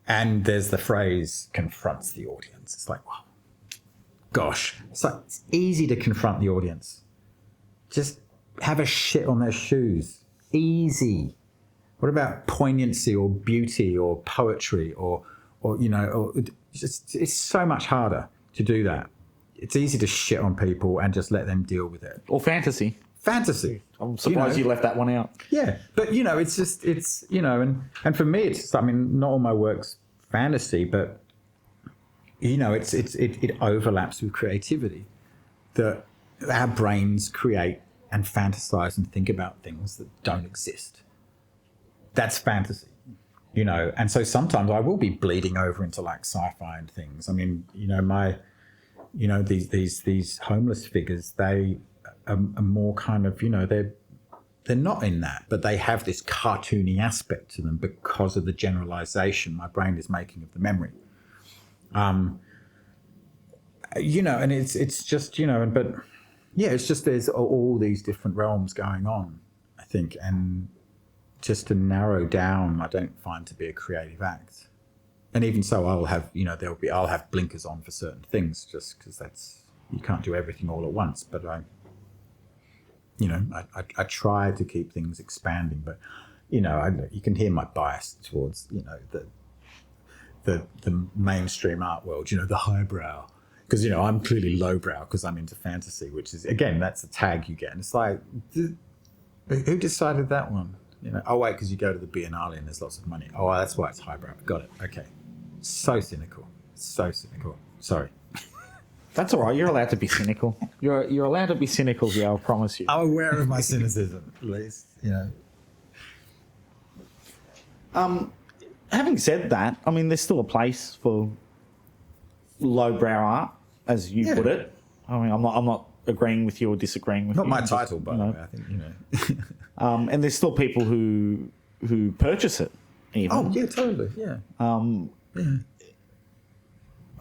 And there's the phrase, confronts the audience. It's like, wow, gosh. It's like, it's easy to confront the audience. Just have a shit on their shoes. Easy. What about poignancy or beauty or poetry or it's so much harder to do that. It's easy to shit on people and just let them deal with it. Or fantasy. Fantasy. I'm surprised you left that one out. Yeah, but it's just and for me it's not all my work's fantasy, but it overlaps with creativity. That our brains create and fantasize and think about things that don't exist. That's fantasy. And so sometimes I will be bleeding over into like sci-fi and things. These homeless figures, they are more kind of, they're not in that, but they have this cartoony aspect to them because of the generalization my brain is making of the memory. And it's just, it's just there's all these different realms going on, I think, and just to narrow down, I don't find to be a creative act. And even so, I'll have, I'll have blinkers on for certain things, just because you can't do everything all at once. But I try to keep things expanding. But, you can hear my bias towards, the mainstream art world, the highbrow. Because, I'm clearly lowbrow because I'm into fantasy, which is, again, that's a tag you get. And it's like, who decided that one? Oh, wait, because you go to the Biennale and there's lots of money. Oh, that's why it's highbrow. Got it. Okay. So cynical. Sorry. That's all right. You're allowed to be cynical. You're allowed to be cynical here, I promise you. I'm aware of my cynicism, at least, Having said that, there's still a place for lowbrow art, as you put it. I'm not agreeing with you or disagreeing with you. Not my title, by the way. I think, and there's still people who purchase it, even. Oh, yeah, totally, yeah.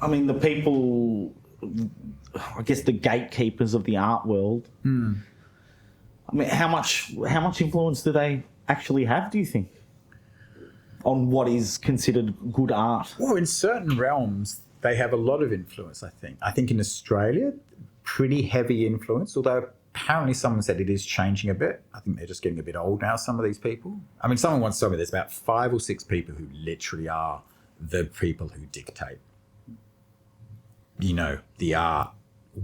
The people, I guess the gatekeepers of the art world, how much influence do they actually have, do you think, on what is considered good art? Well, in certain realms, they have a lot of influence, I think. I think in Australia, pretty heavy influence, although apparently someone said it is changing a bit. I think they're just getting a bit old now, some of these people. Someone once told me there's about 5 or 6 people who literally are the people who dictate, the art,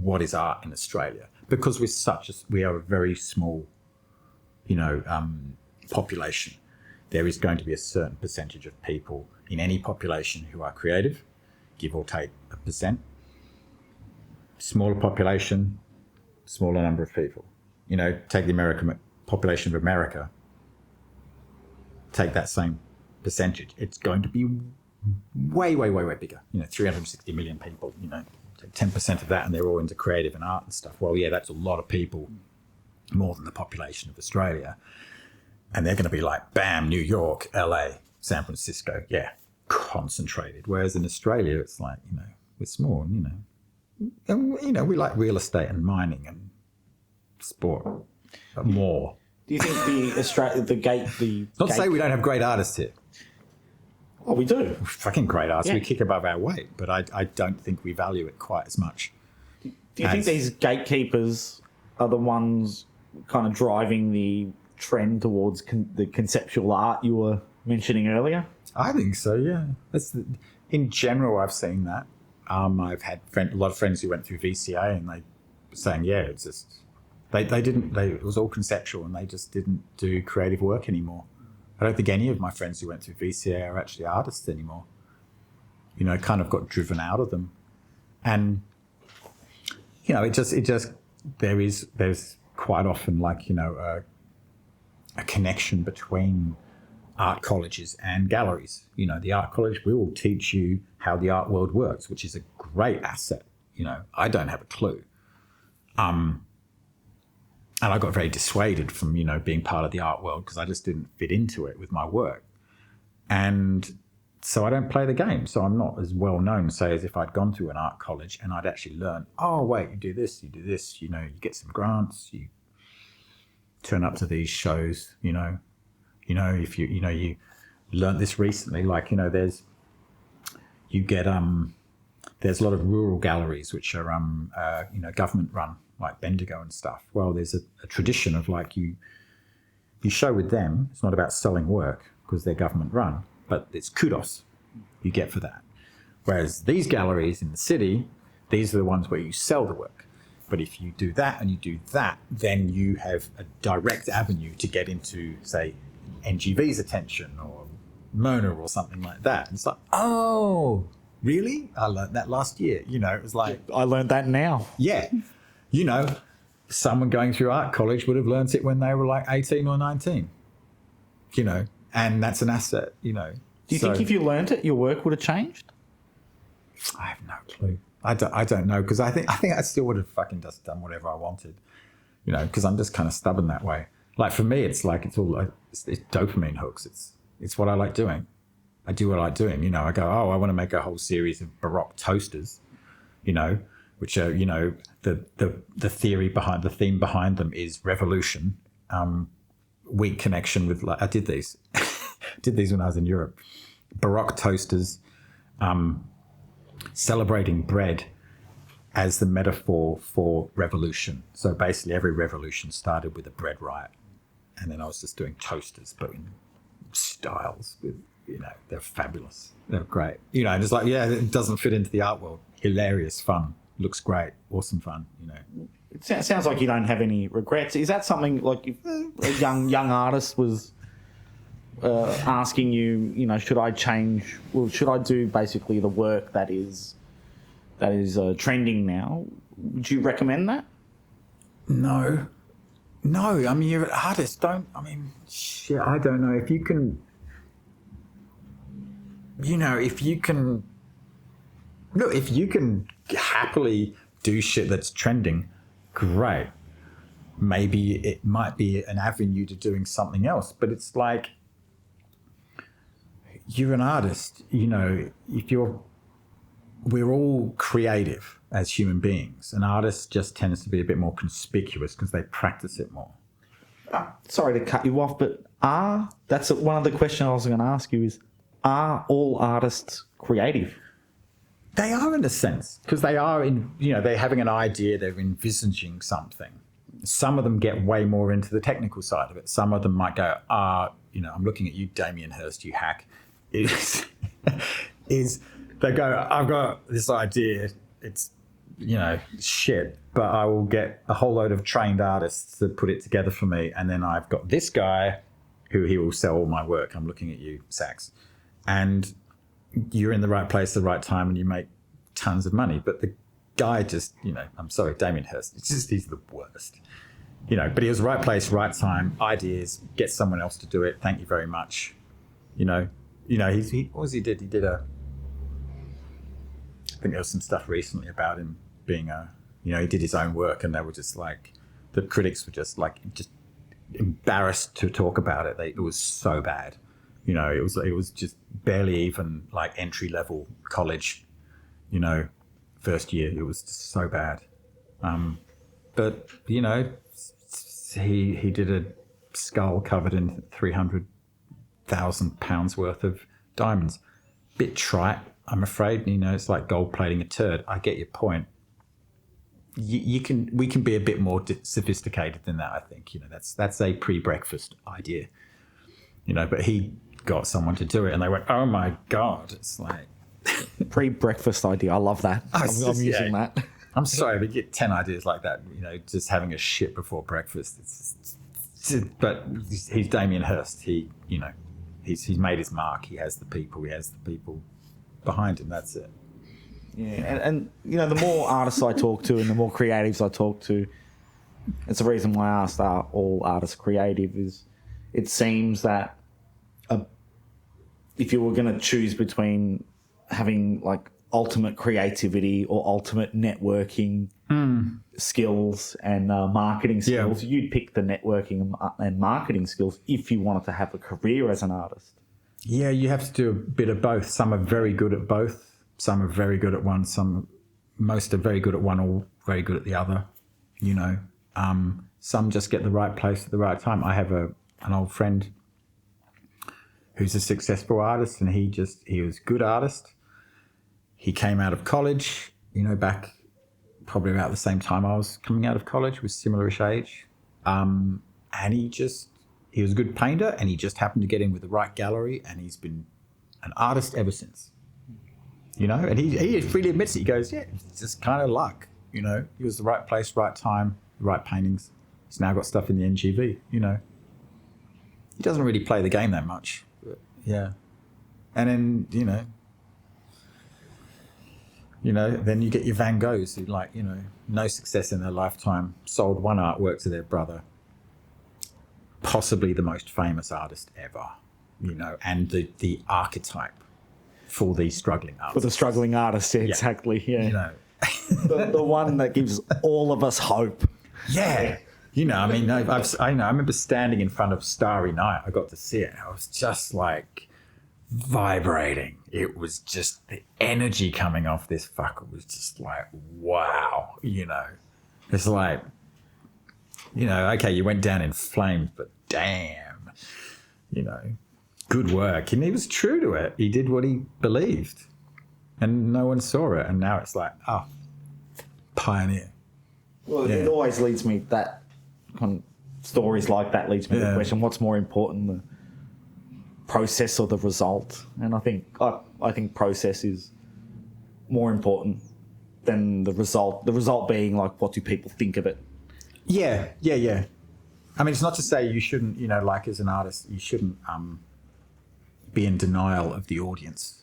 what is art in Australia. Because we are a very small, population. There is going to be a certain percentage of people in any population who are creative, give or take a percent. smaller population, smaller number of people. You know, take the American population of America, take that same percentage, it's going to be way, way, way, way bigger. You know, 360 million people, you know, take 10% of that and they're all into creative and art and stuff. Well, yeah, that's a lot of people, more than the population of Australia. And they're going to be like, bam, New York, LA, San Francisco, yeah, concentrated. Whereas in Australia, it's like, you know, we're small, you know. And, you know, we like real estate and mining and sport more. Do you think Not to say we don't have great artists here. Oh, we do. We're fucking great artists. Yeah. We kick above our weight, but I don't think we value it quite as much. Do you think these gatekeepers are the ones kind of driving the trend towards the conceptual art you were mentioning earlier? I think so, yeah. In general, I've seen that. I've had a lot of friends who went through VCA and they were saying, yeah, it's just... it was all conceptual and they just didn't do creative work anymore. I don't think any of my friends who went through VCA are actually artists anymore. You know, it kind of got driven out of them. And, you know, there's quite often like, you know, a connection between art colleges and galleries. You know, the art college will teach you how the art world works, which is a great asset. You know, I don't have a clue. And I got very dissuaded from, you know, being part of the art world because I just didn't fit into it with my work. And so I don't play the game. So I'm not as well known, say, as if I'd gone to an art college and I'd actually learned, oh, wait, you do this, you know, you get some grants, you turn up to these shows, you know, if you learned this recently, like, you know, there's a lot of rural galleries which are, you know, government run, like Bendigo and stuff. Well, there's a tradition of like you show with them. It's not about selling work because they're government run, but it's kudos you get for that. Whereas these galleries in the city, these are the ones where you sell the work. But if you do that and you do that, then you have a direct avenue to get into, say, NGV's attention or Mona or something like that. And it's like, oh, really? I learned that last year. You know, it was like... I learned that now. Yeah. You know, someone going through art college would have learnt it when they were like 18 or 19, you know, and that's an asset, you know. Do you think if you learnt it, your work would have changed? I have no clue. I don't know, because I think I still would have fucking just done whatever I wanted, you know, because I'm just kind of stubborn that way. Like for me, it's like it's all like it's dopamine hooks. It's what I like doing. I do what I like doing. You know, I go, oh, I want to make a whole series of Baroque toasters, you know, which are, you know, the theme behind them is revolution, weak connection with, like, I did these when I was in Europe, Baroque toasters, celebrating bread as the metaphor for revolution. So basically every revolution started with a bread riot. And then I was just doing toasters, but in styles with, you know, they're fabulous. They're great. You know, and it's like, yeah, it doesn't fit into the art world. Hilarious, fun. Looks great, awesome fun, you know. It sounds like you don't have any regrets. Is that something like if a young artist was asking you, you know, should I change? Well, should I do basically the work that is trending now? Would you recommend that? No. I mean, you're an artist. Shit. I don't know if you can. You know, if you can happily do shit that's trending, great. Maybe it might be an avenue to doing something else, but it's like, you're an artist, you know, we're all creative as human beings. An artist just tends to be a bit more conspicuous because they practice it more. Sorry to cut you off, but that's one of the questions I was going to ask you is, are all artists creative? They are in a sense, because they are they're having an idea, they're envisaging something. Some of them get way more into the technical side of it. Some of them might go, you know, I'm looking at you, Damien Hirst, you hack. Is they go, I've got this idea, it's, you know, shit, but I will get a whole load of trained artists to put it together for me. And then I've got this guy who he will sell all my work. I'm looking at you, Sax. And you're in the right place at the right time and you make tons of money. But guy just, I'm sorry, Damien Hirst. He's the worst. But he was right place, right time, ideas, get someone else to do it. Thank you very much. What was he did? He did I think there was some stuff recently about him being he did his own work, and they were just like, the critics were just embarrassed to talk about it. It was so bad. It was just barely even like entry level college, first year. It was just so bad. But he did a skull covered in £300,000 worth of diamonds. Bit trite, I'm afraid. It's like gold plating a turd. I get your point. We can be a bit more sophisticated than that. I think that's a pre-breakfast idea. But he got someone to do it, and they went, "Oh my god!" It's like pre-breakfast idea. I love that. I'm using that. I'm sorry, but you get 10 ideas like that. Just having a shit before breakfast. But he's Damien Hirst. He's made his mark. He has the people. He has the people behind him. That's it. Yeah, and the more artists I talk to and the more creatives I talk to, it's the reason why I asked, are all artists creative? Is it seems that if you were going to choose between having like ultimate creativity or ultimate networking skills and marketing skills, you'd pick the networking and marketing skills if you wanted to have a career as an artist. Yeah, you have to do a bit of both. Some are very good at both. Some are very good at one. Most are very good at one or very good at the other. Some just get the right place at the right time. I have an old friend who's a successful artist, and he was a good artist. He came out of college, back probably about the same time I was coming out of college, was similar-ish age. And he was a good painter, and he just happened to get in with the right gallery, and he's been an artist ever since. And he freely admits it. He goes, yeah, it's just kind of luck. He was the right place, right time, the right paintings. He's now got stuff in the NGV, He doesn't really play the game that much. But yeah. And then, then you get your Van Goghs who no success in their lifetime, sold one artwork to their brother, possibly the most famous artist ever, and the archetype for the struggling artist. For the struggling artist, exactly. Yeah. The one that gives all of us hope. Yeah. I remember standing in front of Starry Night. I got to see it. I was just like vibrating. It was just the energy coming off this fucker was just like, wow. It's like, okay, you went down in flames, but damn, good work. And he was true to it. He did what he believed, and no one saw it. And now it's like, pioneer. Well, it always leads me stories like that leads me to the question: what's more important, the process or the result? And I think process is more important than the result. The result being like, what do people think of it? Yeah. I mean, it's not to say you shouldn't, as an artist, you shouldn't be in denial of the audience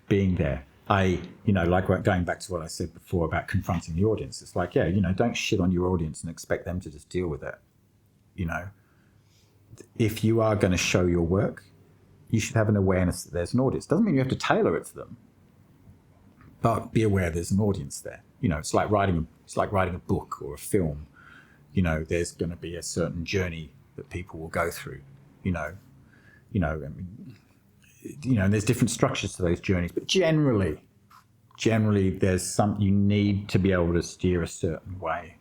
being there. Going back to what I said before about confronting the audience. It's like, don't shit on your audience and expect them to just deal with it. If you are going to show your work, you should have an awareness that there's an audience. Doesn't mean you have to tailor it to them, but be aware there's an audience there. It's like writing a book or a film. There's going to be a certain journey that people will go through. And there's different structures to those journeys, but generally there's you need to be able to steer a certain way,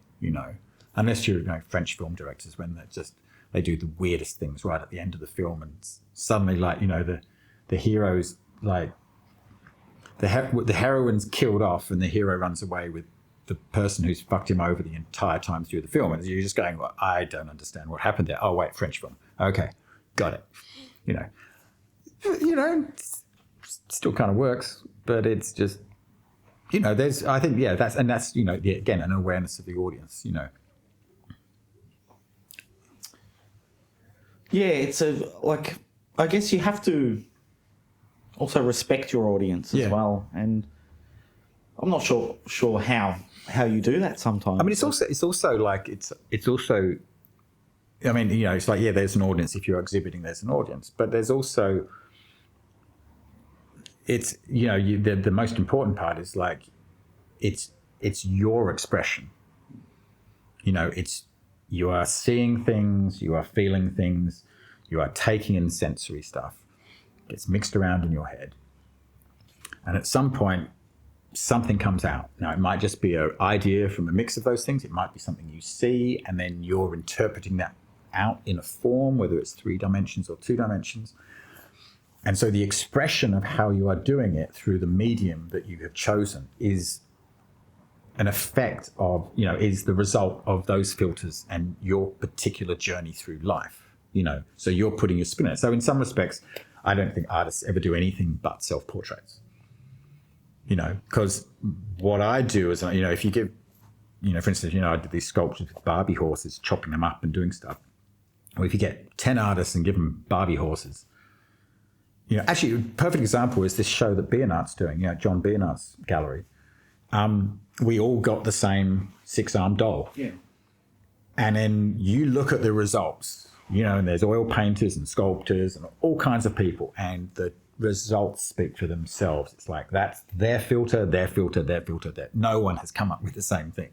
unless you're French film directors, when they do the weirdest things right at the end of the film, and suddenly the hero's like the heroine's killed off and the hero runs away with the person who's fucked him over the entire time through the film, and you're just going, well, I don't understand what happened there. Oh wait, French film. Okay, got it. Still kind of works, but it's just, that's again, an awareness of the audience, Yeah, it's I guess you have to also respect your audience as well. And I'm not sure how how you do that sometimes. I mean, it's also like it's also. I mean, you know, it's like, yeah, there's an audience. If you're exhibiting, there's an audience, but there's also, it's, you know, the most important part is like, it's your expression. You know, you are seeing things, you are feeling things, you are taking in sensory stuff. It gets mixed around in your head. And at some point, something comes out. Now, it might just be an idea from a mix of those things. It might be something you see, and then you're interpreting that out in a form, whether it's 3 dimensions or 2 dimensions. And so the expression of how you are doing it through the medium that you have chosen is an effect of, you know, is the result of those filters and your particular journey through life, you know. So you're putting your spin on it. So in some respects, I don't think artists ever do anything but self-portraits, you know, because what I do is, you know, if you give, you know, for instance, you know, I did these sculptures with Barbie horses, chopping them up and doing stuff. Well, if you get 10 artists and give them Barbie horses, you know, actually, a perfect example is this show that Biernat's doing, you know, John Biernat's gallery. We all got the same 6-armed doll. Yeah. And then you look at the results, you know, and there's oil painters and sculptors and all kinds of people, and the results speak for themselves. It's like, that's their filter, their filter, their filter, their. No one has come up with the same thing.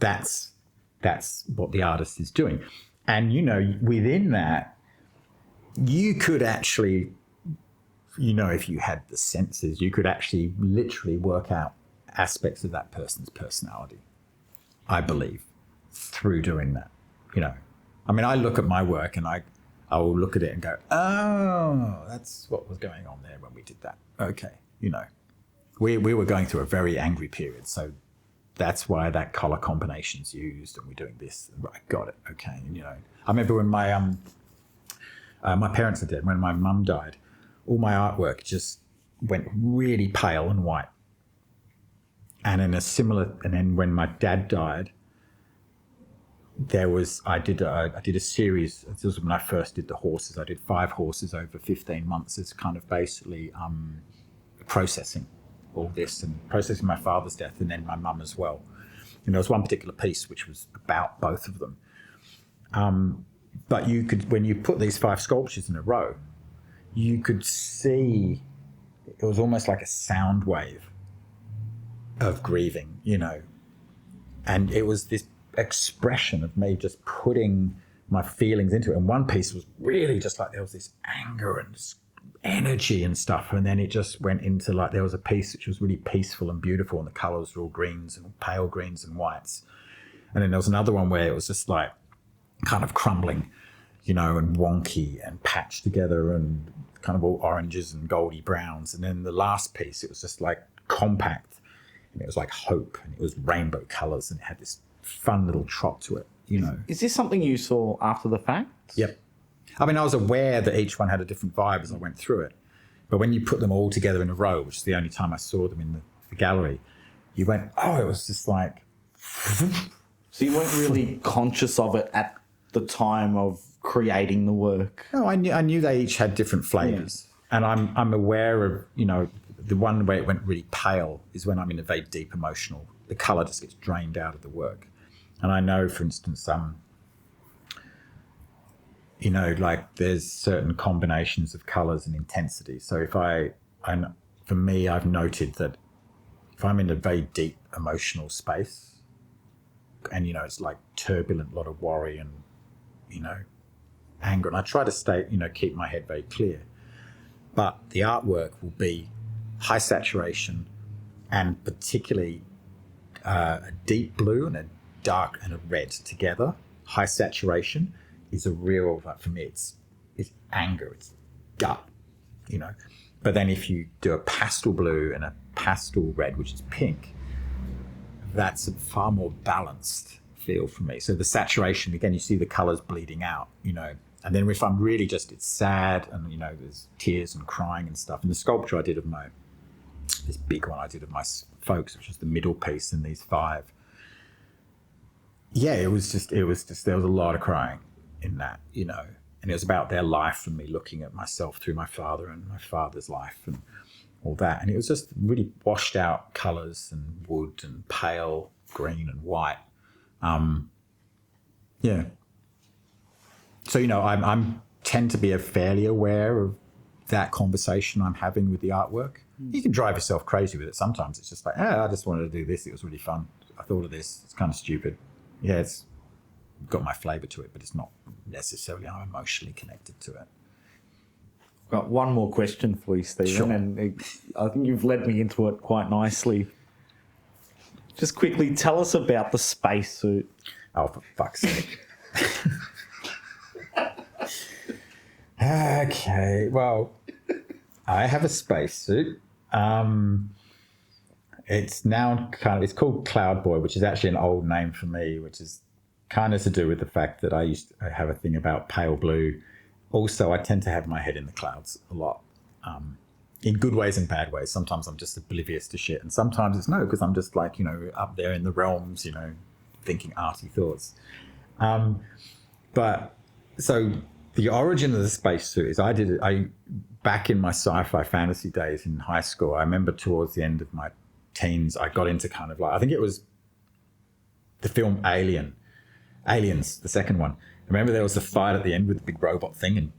That's what the artist is doing. And, you know, within that, you could actually, you know, if you had the senses, you could actually literally work out aspects of that person's personality, I believe, through doing that, you know. I mean, I look at my work and I will look at it and go, oh, that's what was going on there when we did that. Okay, you know. We were going through a very angry period, so that's why that color combination's used, and we're doing this. Right, got it. Okay, you know. I remember when my parents are dead. When my mum died, all my artwork just went really pale and white. And then when my dad died, I did a series. This was when I first did the horses. I did 5 horses over 15 months. It's kind of basically processing all this and processing my father's death, and then my mum as well. And there was one particular piece which was about both of them. But you could, when you put these 5 sculptures in a row, you could see it was almost like a sound wave of grieving, you know. And it was this expression of me just putting my feelings into it. And one piece was really just like there was this anger and this energy and stuff, and then it just went into like, there was a piece which was really peaceful and beautiful, and the colors were all greens and pale greens and whites. And then there was another one where it was just like kind of crumbling, you know, and wonky and patched together and kind of all oranges and goldy browns. And then the last piece, it was just like compact, and it was like hope, and it was rainbow colors, and it had this fun little trot to it, you know. Is this something you saw after the fact? Yep. I mean, I was aware that each one had a different vibe as I went through it. But when you put them all together in a row, which is the only time I saw them in the gallery, you went, oh, it was just like... So you weren't really conscious of it at the time of creating the work? No, I knew they each had different flavours. Yeah. And I'm aware of, you know, the one where it went really pale is when I'm in a very deep emotional... The colour just gets drained out of the work. And I know, for instance, you know, like there's certain combinations of colours and intensity. So for me, I've noted that if I'm in a very deep emotional space and, you know, it's like turbulent, a lot of worry and, you know, anger, and I try to keep my head very clear. But the artwork will be high saturation and particularly a deep blue and a dark and a red together. High saturation is a real, like for me, it's anger, it's gut, you know. But then if you do a pastel blue and a pastel red, which is pink, that's a far more balanced feel for me. So the saturation, again, you see the colors bleeding out, you know. And then if I'm really just, it's sad and, you know, there's tears and crying and stuff. And the sculpture I did of this big one I did of my folks, which was the middle piece in these 5. Yeah, it was just, there was a lot of crying in that, you know, and it was about their life and me looking at myself through my father and my father's life and all that. And it was just really washed out colours and wood and pale green and white. Yeah. So, I'm tend to be fairly aware of that conversation I'm having with the artwork. You can drive yourself crazy with it. Sometimes it's just like, I just wanted to do this. It was really fun. I thought of this. It's kind of stupid. Yeah, it's got my flavour to it, but it's not necessarily I'm emotionally connected to it. Got one more question for you, Stephen, Sure. and I think you've led me into it quite nicely. Just quickly, tell us about the spacesuit. Oh, for fuck's sake. Okay, well, I have a spacesuit. It's now it's called Cloud Boy, which is actually an old name for me, which is kind of to do with the fact that I have a thing about pale blue. Also, I tend to have my head in the clouds a lot, in good ways and bad ways. Sometimes I'm just oblivious to shit, and sometimes it's no, because I'm just like, up there in the realms, thinking arty thoughts. But so the origin of the spacesuit is back in my sci-fi fantasy days in high school. I remember towards the end of my teens, I got into kind of like, I think it was the film Aliens, the second one. Remember there was the fight at the end with the big robot thing and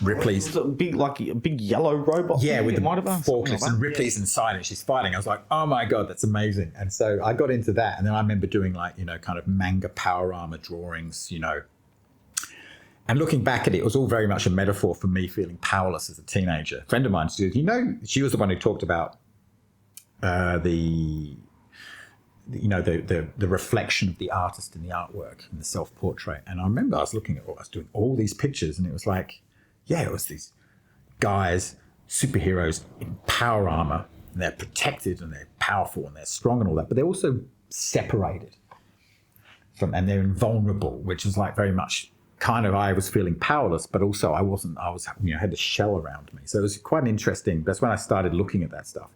Ripley's... Was it a big yellow robot? Yeah, thing? with the forklifts forklifts, and Ripley's inside and she's fighting. I was like, oh my God, that's amazing. And so I got into that. And then I remember doing kind of manga power armor drawings, And looking back at it, it was all very much a metaphor for me feeling powerless as a teenager. A friend of mine, she was the one who talked about the reflection of the artist in the artwork and the self-portrait. And I remember I was doing all these pictures, and it was like, it was these guys, superheroes in power armor, and they're protected and they're powerful and they're strong and all that, but they're also separated and they're invulnerable, which is like very much kind of, I was feeling powerless, but also I had a shell around me. So it was quite interesting. That's when I started looking at that stuff.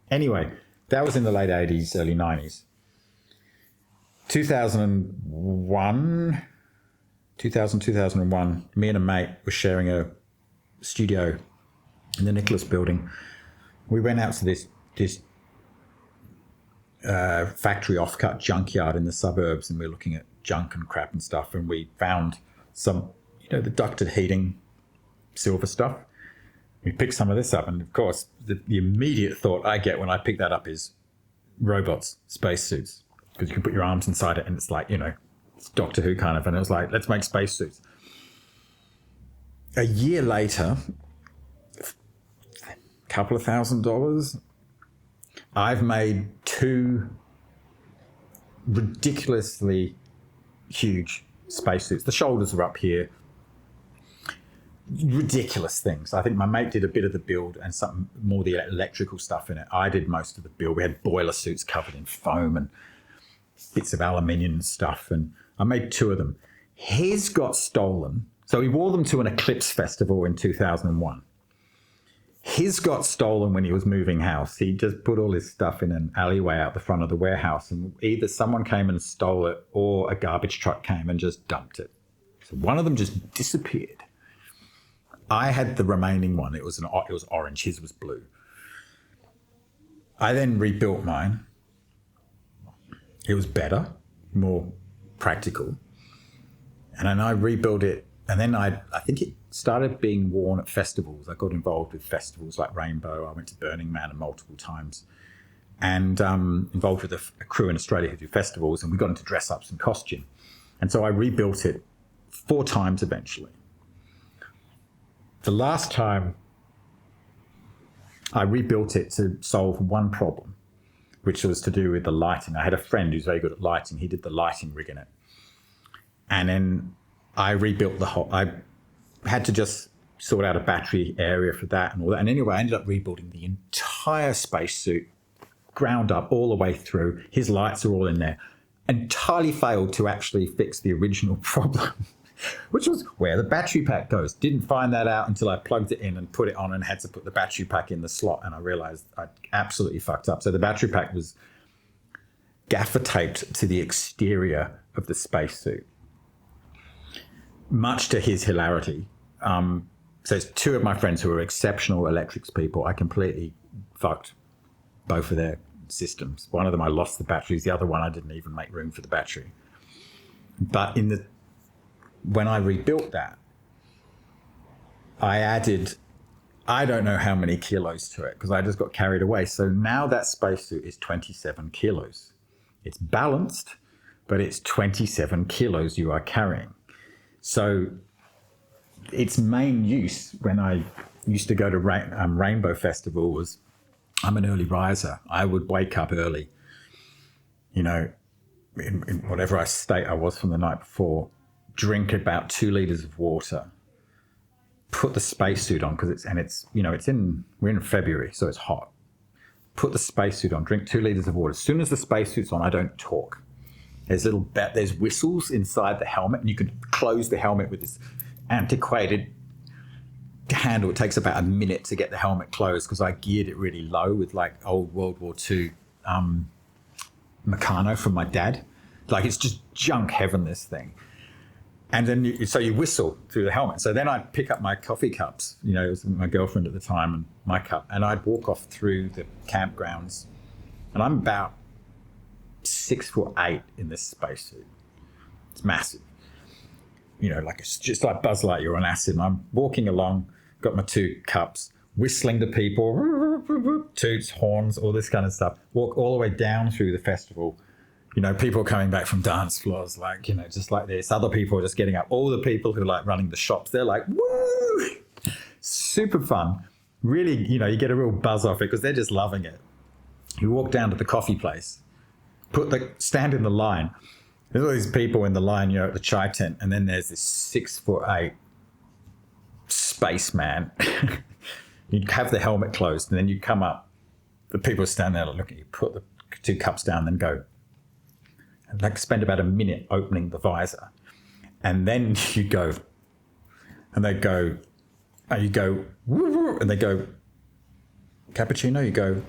Anyway, that was in the late 80s, early 90s. 2001, me and a mate were sharing a studio in the Nicholas building. We went out to this factory offcut junkyard in the suburbs, and we were looking at junk and crap and stuff, and we found some, the ducted heating silver stuff. We picked some of this up, and of course, the immediate thought I get when I pick that up is robots, spacesuits, because you can put your arms inside it, and it's like, it's Doctor Who kind of, and it was like, let's make spacesuits. A year later, a couple of $1,000, I've made 2 ridiculously huge spacesuits. The shoulders are up here. Ridiculous things. I think my mate did a bit of the build and some more the electrical stuff in it. I did most of the build. We had boiler suits covered in foam and bits of aluminium and stuff, and I made 2 of them. His got stolen. So he wore them to an Eclipse festival in 2001. His got stolen when he was moving house. He just put all his stuff in an alleyway out the front of the warehouse, and either someone came and stole it or a garbage truck came and just dumped it. So one of them just disappeared. I had the remaining one. It was orange. His was blue. I then rebuilt mine. It was better, more practical. And then I rebuilt it. And then I think it started being worn at festivals. I got involved with festivals like Rainbow. I went to Burning Man multiple times, and involved with a crew in Australia who do festivals. And we got into dress-ups and costume. And so I rebuilt it 4 times eventually. The last time I rebuilt it to solve one problem, which was to do with the lighting. I had a friend who's very good at lighting. He did the lighting rig in it. And then I rebuilt I had to just sort out a battery area for that and all that. And anyway, I ended up rebuilding the entire spacesuit, ground up all the way through. His lights are all in there. Entirely failed to actually fix the original problem, which was where the battery pack goes. Didn't find that out until I plugged it in and put it on and had to put the battery pack in the slot. And I realized I absolutely fucked up. So the battery pack was gaffer taped to the exterior of the spacesuit, much to his hilarity. So it's 2 of my friends who are exceptional electrics people. I completely fucked both of their systems. One of them I lost the batteries. The other one I didn't even make room for the battery. But when I rebuilt that, I added, I don't know how many kilos to it because I just got carried away. So now that spacesuit is 27 kilos. It's balanced, but it's 27 kilos you are carrying. So its main use when I used to go to Rainbow Festival was, I'm an early riser. I would wake up early, you know, in whatever state I was from the night before, drink about 2 liters of water, put the spacesuit on we're in February, so it's hot. Put the spacesuit on, drink 2 liters of water. As soon as the spacesuit's on, I don't talk. There's whistles inside the helmet, and you can close the helmet with this antiquated handle. It takes about a minute to get the helmet closed because I geared it really low with like old World War II Meccano from my dad. Like it's just junk heaven, this thing. And then you whistle through the helmet. So then I'd pick up my coffee cups, it was my girlfriend at the time, and my cup, and I'd walk off through the campgrounds. And I'm about 6'8" in this spacesuit. It's massive. It's just like Buzz Lightyear on acid. And I'm walking along, got my 2 cups, whistling to people, toots, horns, all this kind of stuff. Walk all the way down through the festival. People coming back from dance floors, just like this. Other people are just getting up. All the people who are running the shops, they're like, woo! Super fun. Really, you get a real buzz off it because they're just loving it. You walk down to the coffee place, stand in the line. There's all these people in the line, at the chai tent, and then there's this 6'8" spaceman. You'd have the helmet closed, and then you come up. The people stand there look at you, put the 2 cups down, then go. And spend about a minute opening the visor. And then you go, and they go, and you go, and they go, cappuccino, you go,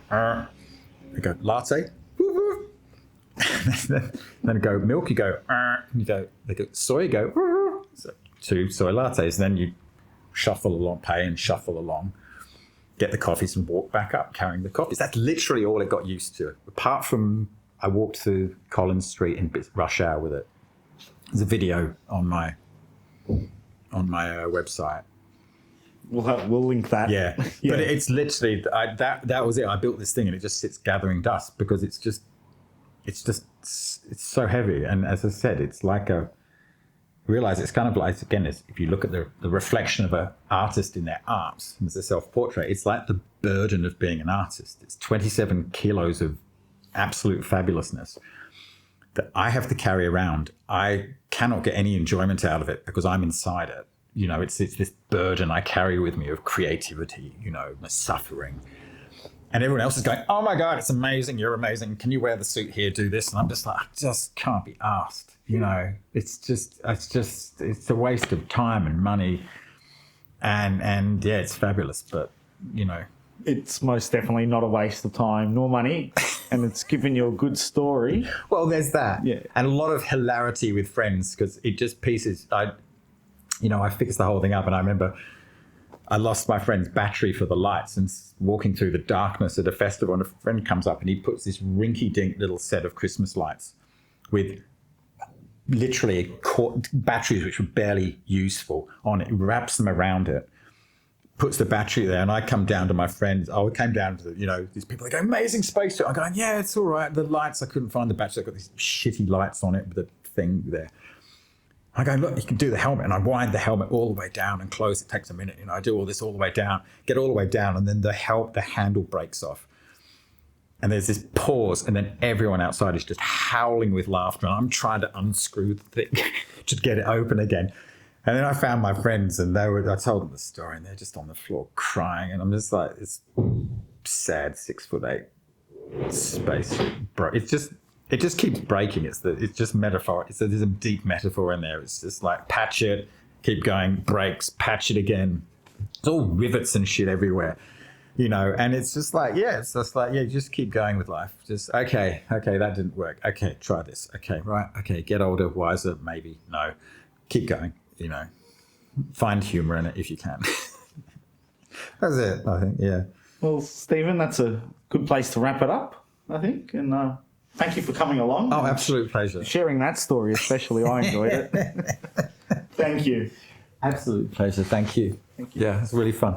they go, latte, and then go, milk, you go, and they go, soy, you go, so 2 soy lattes. And then you shuffle along, pay and shuffle along, get the coffees and walk back up carrying the coffees. That's literally all it got used to. Apart from I walked through Collins Street in rush hour with it. There's a video on my website. We'll link that. Yeah. But it's literally that was it. I built this thing and it just sits gathering dust because it's so heavy. And as I said, it's like realize it's kind of like, again, if you look at the reflection of an artist in their art as a self-portrait, it's like the burden of being an artist. It's 27 kilos of absolute fabulousness that I have to carry around. I cannot get any enjoyment out of it because I'm inside it. It's this burden I carry with me of creativity, my suffering. And everyone else is going, oh my God, it's amazing. You're amazing. Can you wear the suit here? Do this. And I'm just like, I just can't be asked. It's a waste of time and money. And yeah, it's fabulous. But, it's most definitely not a waste of time nor money, and it's given you a good story. Well, there's that. Yeah. And a lot of hilarity with friends because it just pieces. I fixed the whole thing up, and I remember I lost my friend's battery for the lights and walking through the darkness at a festival, and a friend comes up and he puts this rinky-dink little set of Christmas lights with literally batteries which were barely useful on it. He wraps them around it, puts the battery there, and I come down to my friends. We came down to these people. They go, amazing spacesuit. I'm going, yeah, it's all right. The lights, I couldn't find the battery. I've got these shitty lights on it with the thing there. I go, look, you can do the helmet. And I wind the helmet all the way down and close. It takes a minute. I do all this all the way down, get all the way down, and then the handle breaks off. And there's this pause, and then everyone outside is just howling with laughter. And I'm trying to unscrew the thing to get it open again. And then I found my friends, and I told them the story, and they're just on the floor crying. And I'm just like, it's sad 6'8" space. It just keeps breaking. It's just metaphor. There's a deep metaphor in there. It's just like patch it, keep going, breaks, patch it again. It's all rivets and shit everywhere, and it's just like, just keep going with life. Just, okay, that didn't work. Okay, try this. Okay, right. Okay, get older, wiser, maybe. No, keep going. Find humor in it if you can. That's it, I think, yeah. Well, Stephen, that's a good place to wrap it up. I think. And thank you for coming along. Oh, absolute pleasure. Sharing that story, especially. I enjoyed it. Thank you. Absolute pleasure. Thank you. Thank you. Yeah, it's really fun.